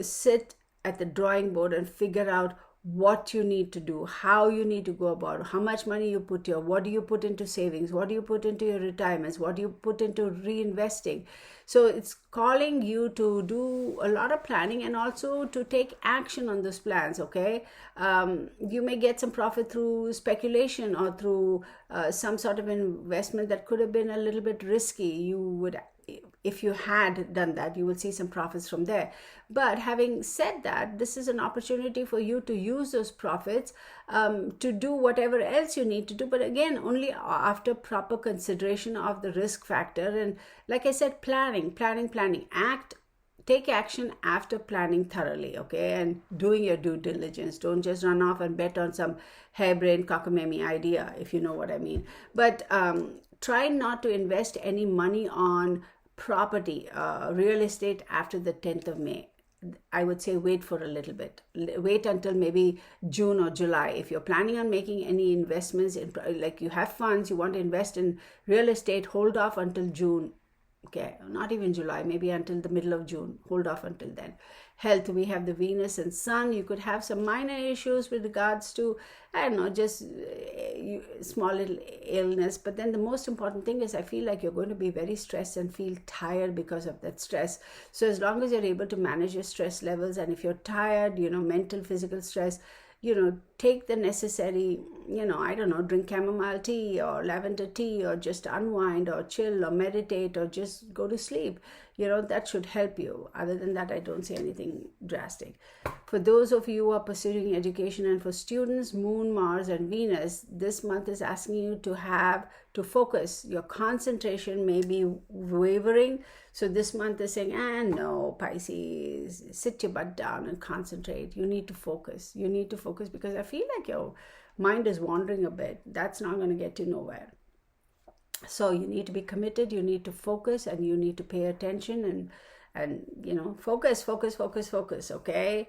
sit at the drawing board and figure out what you need to do, how you need to go about it, how much money you put here, what do you put into savings, what do you put into your retirements, what do you put into reinvesting. So it's calling you to do a lot of planning and also to take action on those plans, okay? You may get some profit through speculation or through some sort of investment that could have been a little bit risky. You would if you had done that, you will see some profits from there. But having said that, this is an opportunity for you to use those profits to do whatever else you need to do. But again, only after proper consideration of the risk factor. And like I said, planning. Take action after planning thoroughly, okay, and doing your due diligence. Don't just run off and bet on some harebrained cockamamie idea, if you know what I mean. But try not to invest any money on property, real estate after the 10th of May. I would say wait for a little bit. Wait until maybe June or July. If you're planning on making any investments, in, like you have funds, you want to invest in real estate, hold off until June. Okay, not even July, maybe until the middle of June. Hold off until then. Health, we have the Venus and Sun. You could have some minor issues with regards to, I don't know, just small little illness. But then the most important thing is I feel like you're going to be very stressed and feel tired because of that stress. So as long as you're able to manage your stress levels, and if you're tired, mental, physical stress, take the necessary, I don't know, drink chamomile tea or lavender tea, or just unwind or chill or meditate or just go to sleep. That should help you. Other than that, I don't see anything drastic. For those of you who are pursuing education, and for students, Moon, Mars, and Venus, this month is asking you to focus. Your concentration may be wavering. So this month is saying, no, Pisces, sit your butt down and concentrate. You need to focus. You need to focus, because I feel like your mind is wandering a bit. That's not going to get you nowhere. So you need to be committed, you need to focus, and you need to pay attention and focus, okay?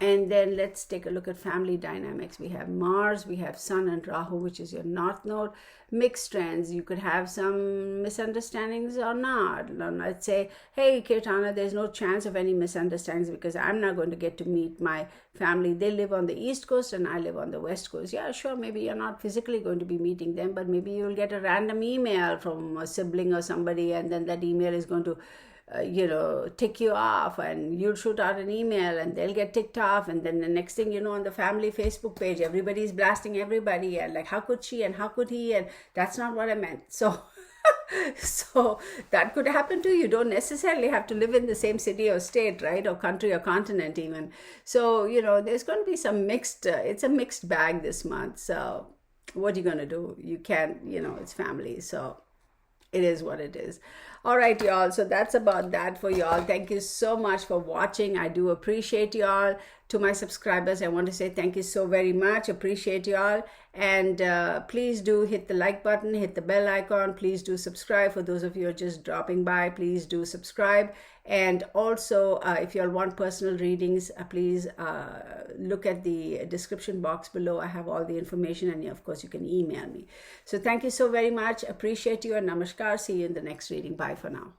And then let's take a look at family dynamics. We have Mars, we have Sun and Rahu, which is your North Node. Mixed trends. You could have some misunderstandings or not. Let's say, hey, Kirtana, there's no chance of any misunderstandings because I'm not going to get to meet my family. They live on the East Coast and I live on the West Coast. Yeah, sure, maybe you're not physically going to be meeting them, but maybe you'll get a random email from a sibling or somebody, and then that email is going to tick you off, and you'll shoot out an email and they'll get ticked off, and then the next thing you know, on the family Facebook page, everybody's blasting everybody, and like, how could she and how could he, and that's not what I meant. So that could happen too. You don't necessarily have to live in the same city or state, right, or country or continent even. So there's going to be some mixed, it's a mixed bag this month. So what are you going to do? You can't, it's family, so it is what it is. All right, y'all. So that's about that for y'all. Thank you so much for watching. I do appreciate y'all. To my subscribers, I want to say thank you so very much. Appreciate y'all. And please do hit the like button, hit the bell icon. Please do subscribe. For those of you who are just dropping by, please do subscribe. And also, if you all want personal readings, please look at the description box below. I have all the information, and of course, you can email me. So thank you so very much. Appreciate you, and namaskar. See you in the next reading. Bye for now.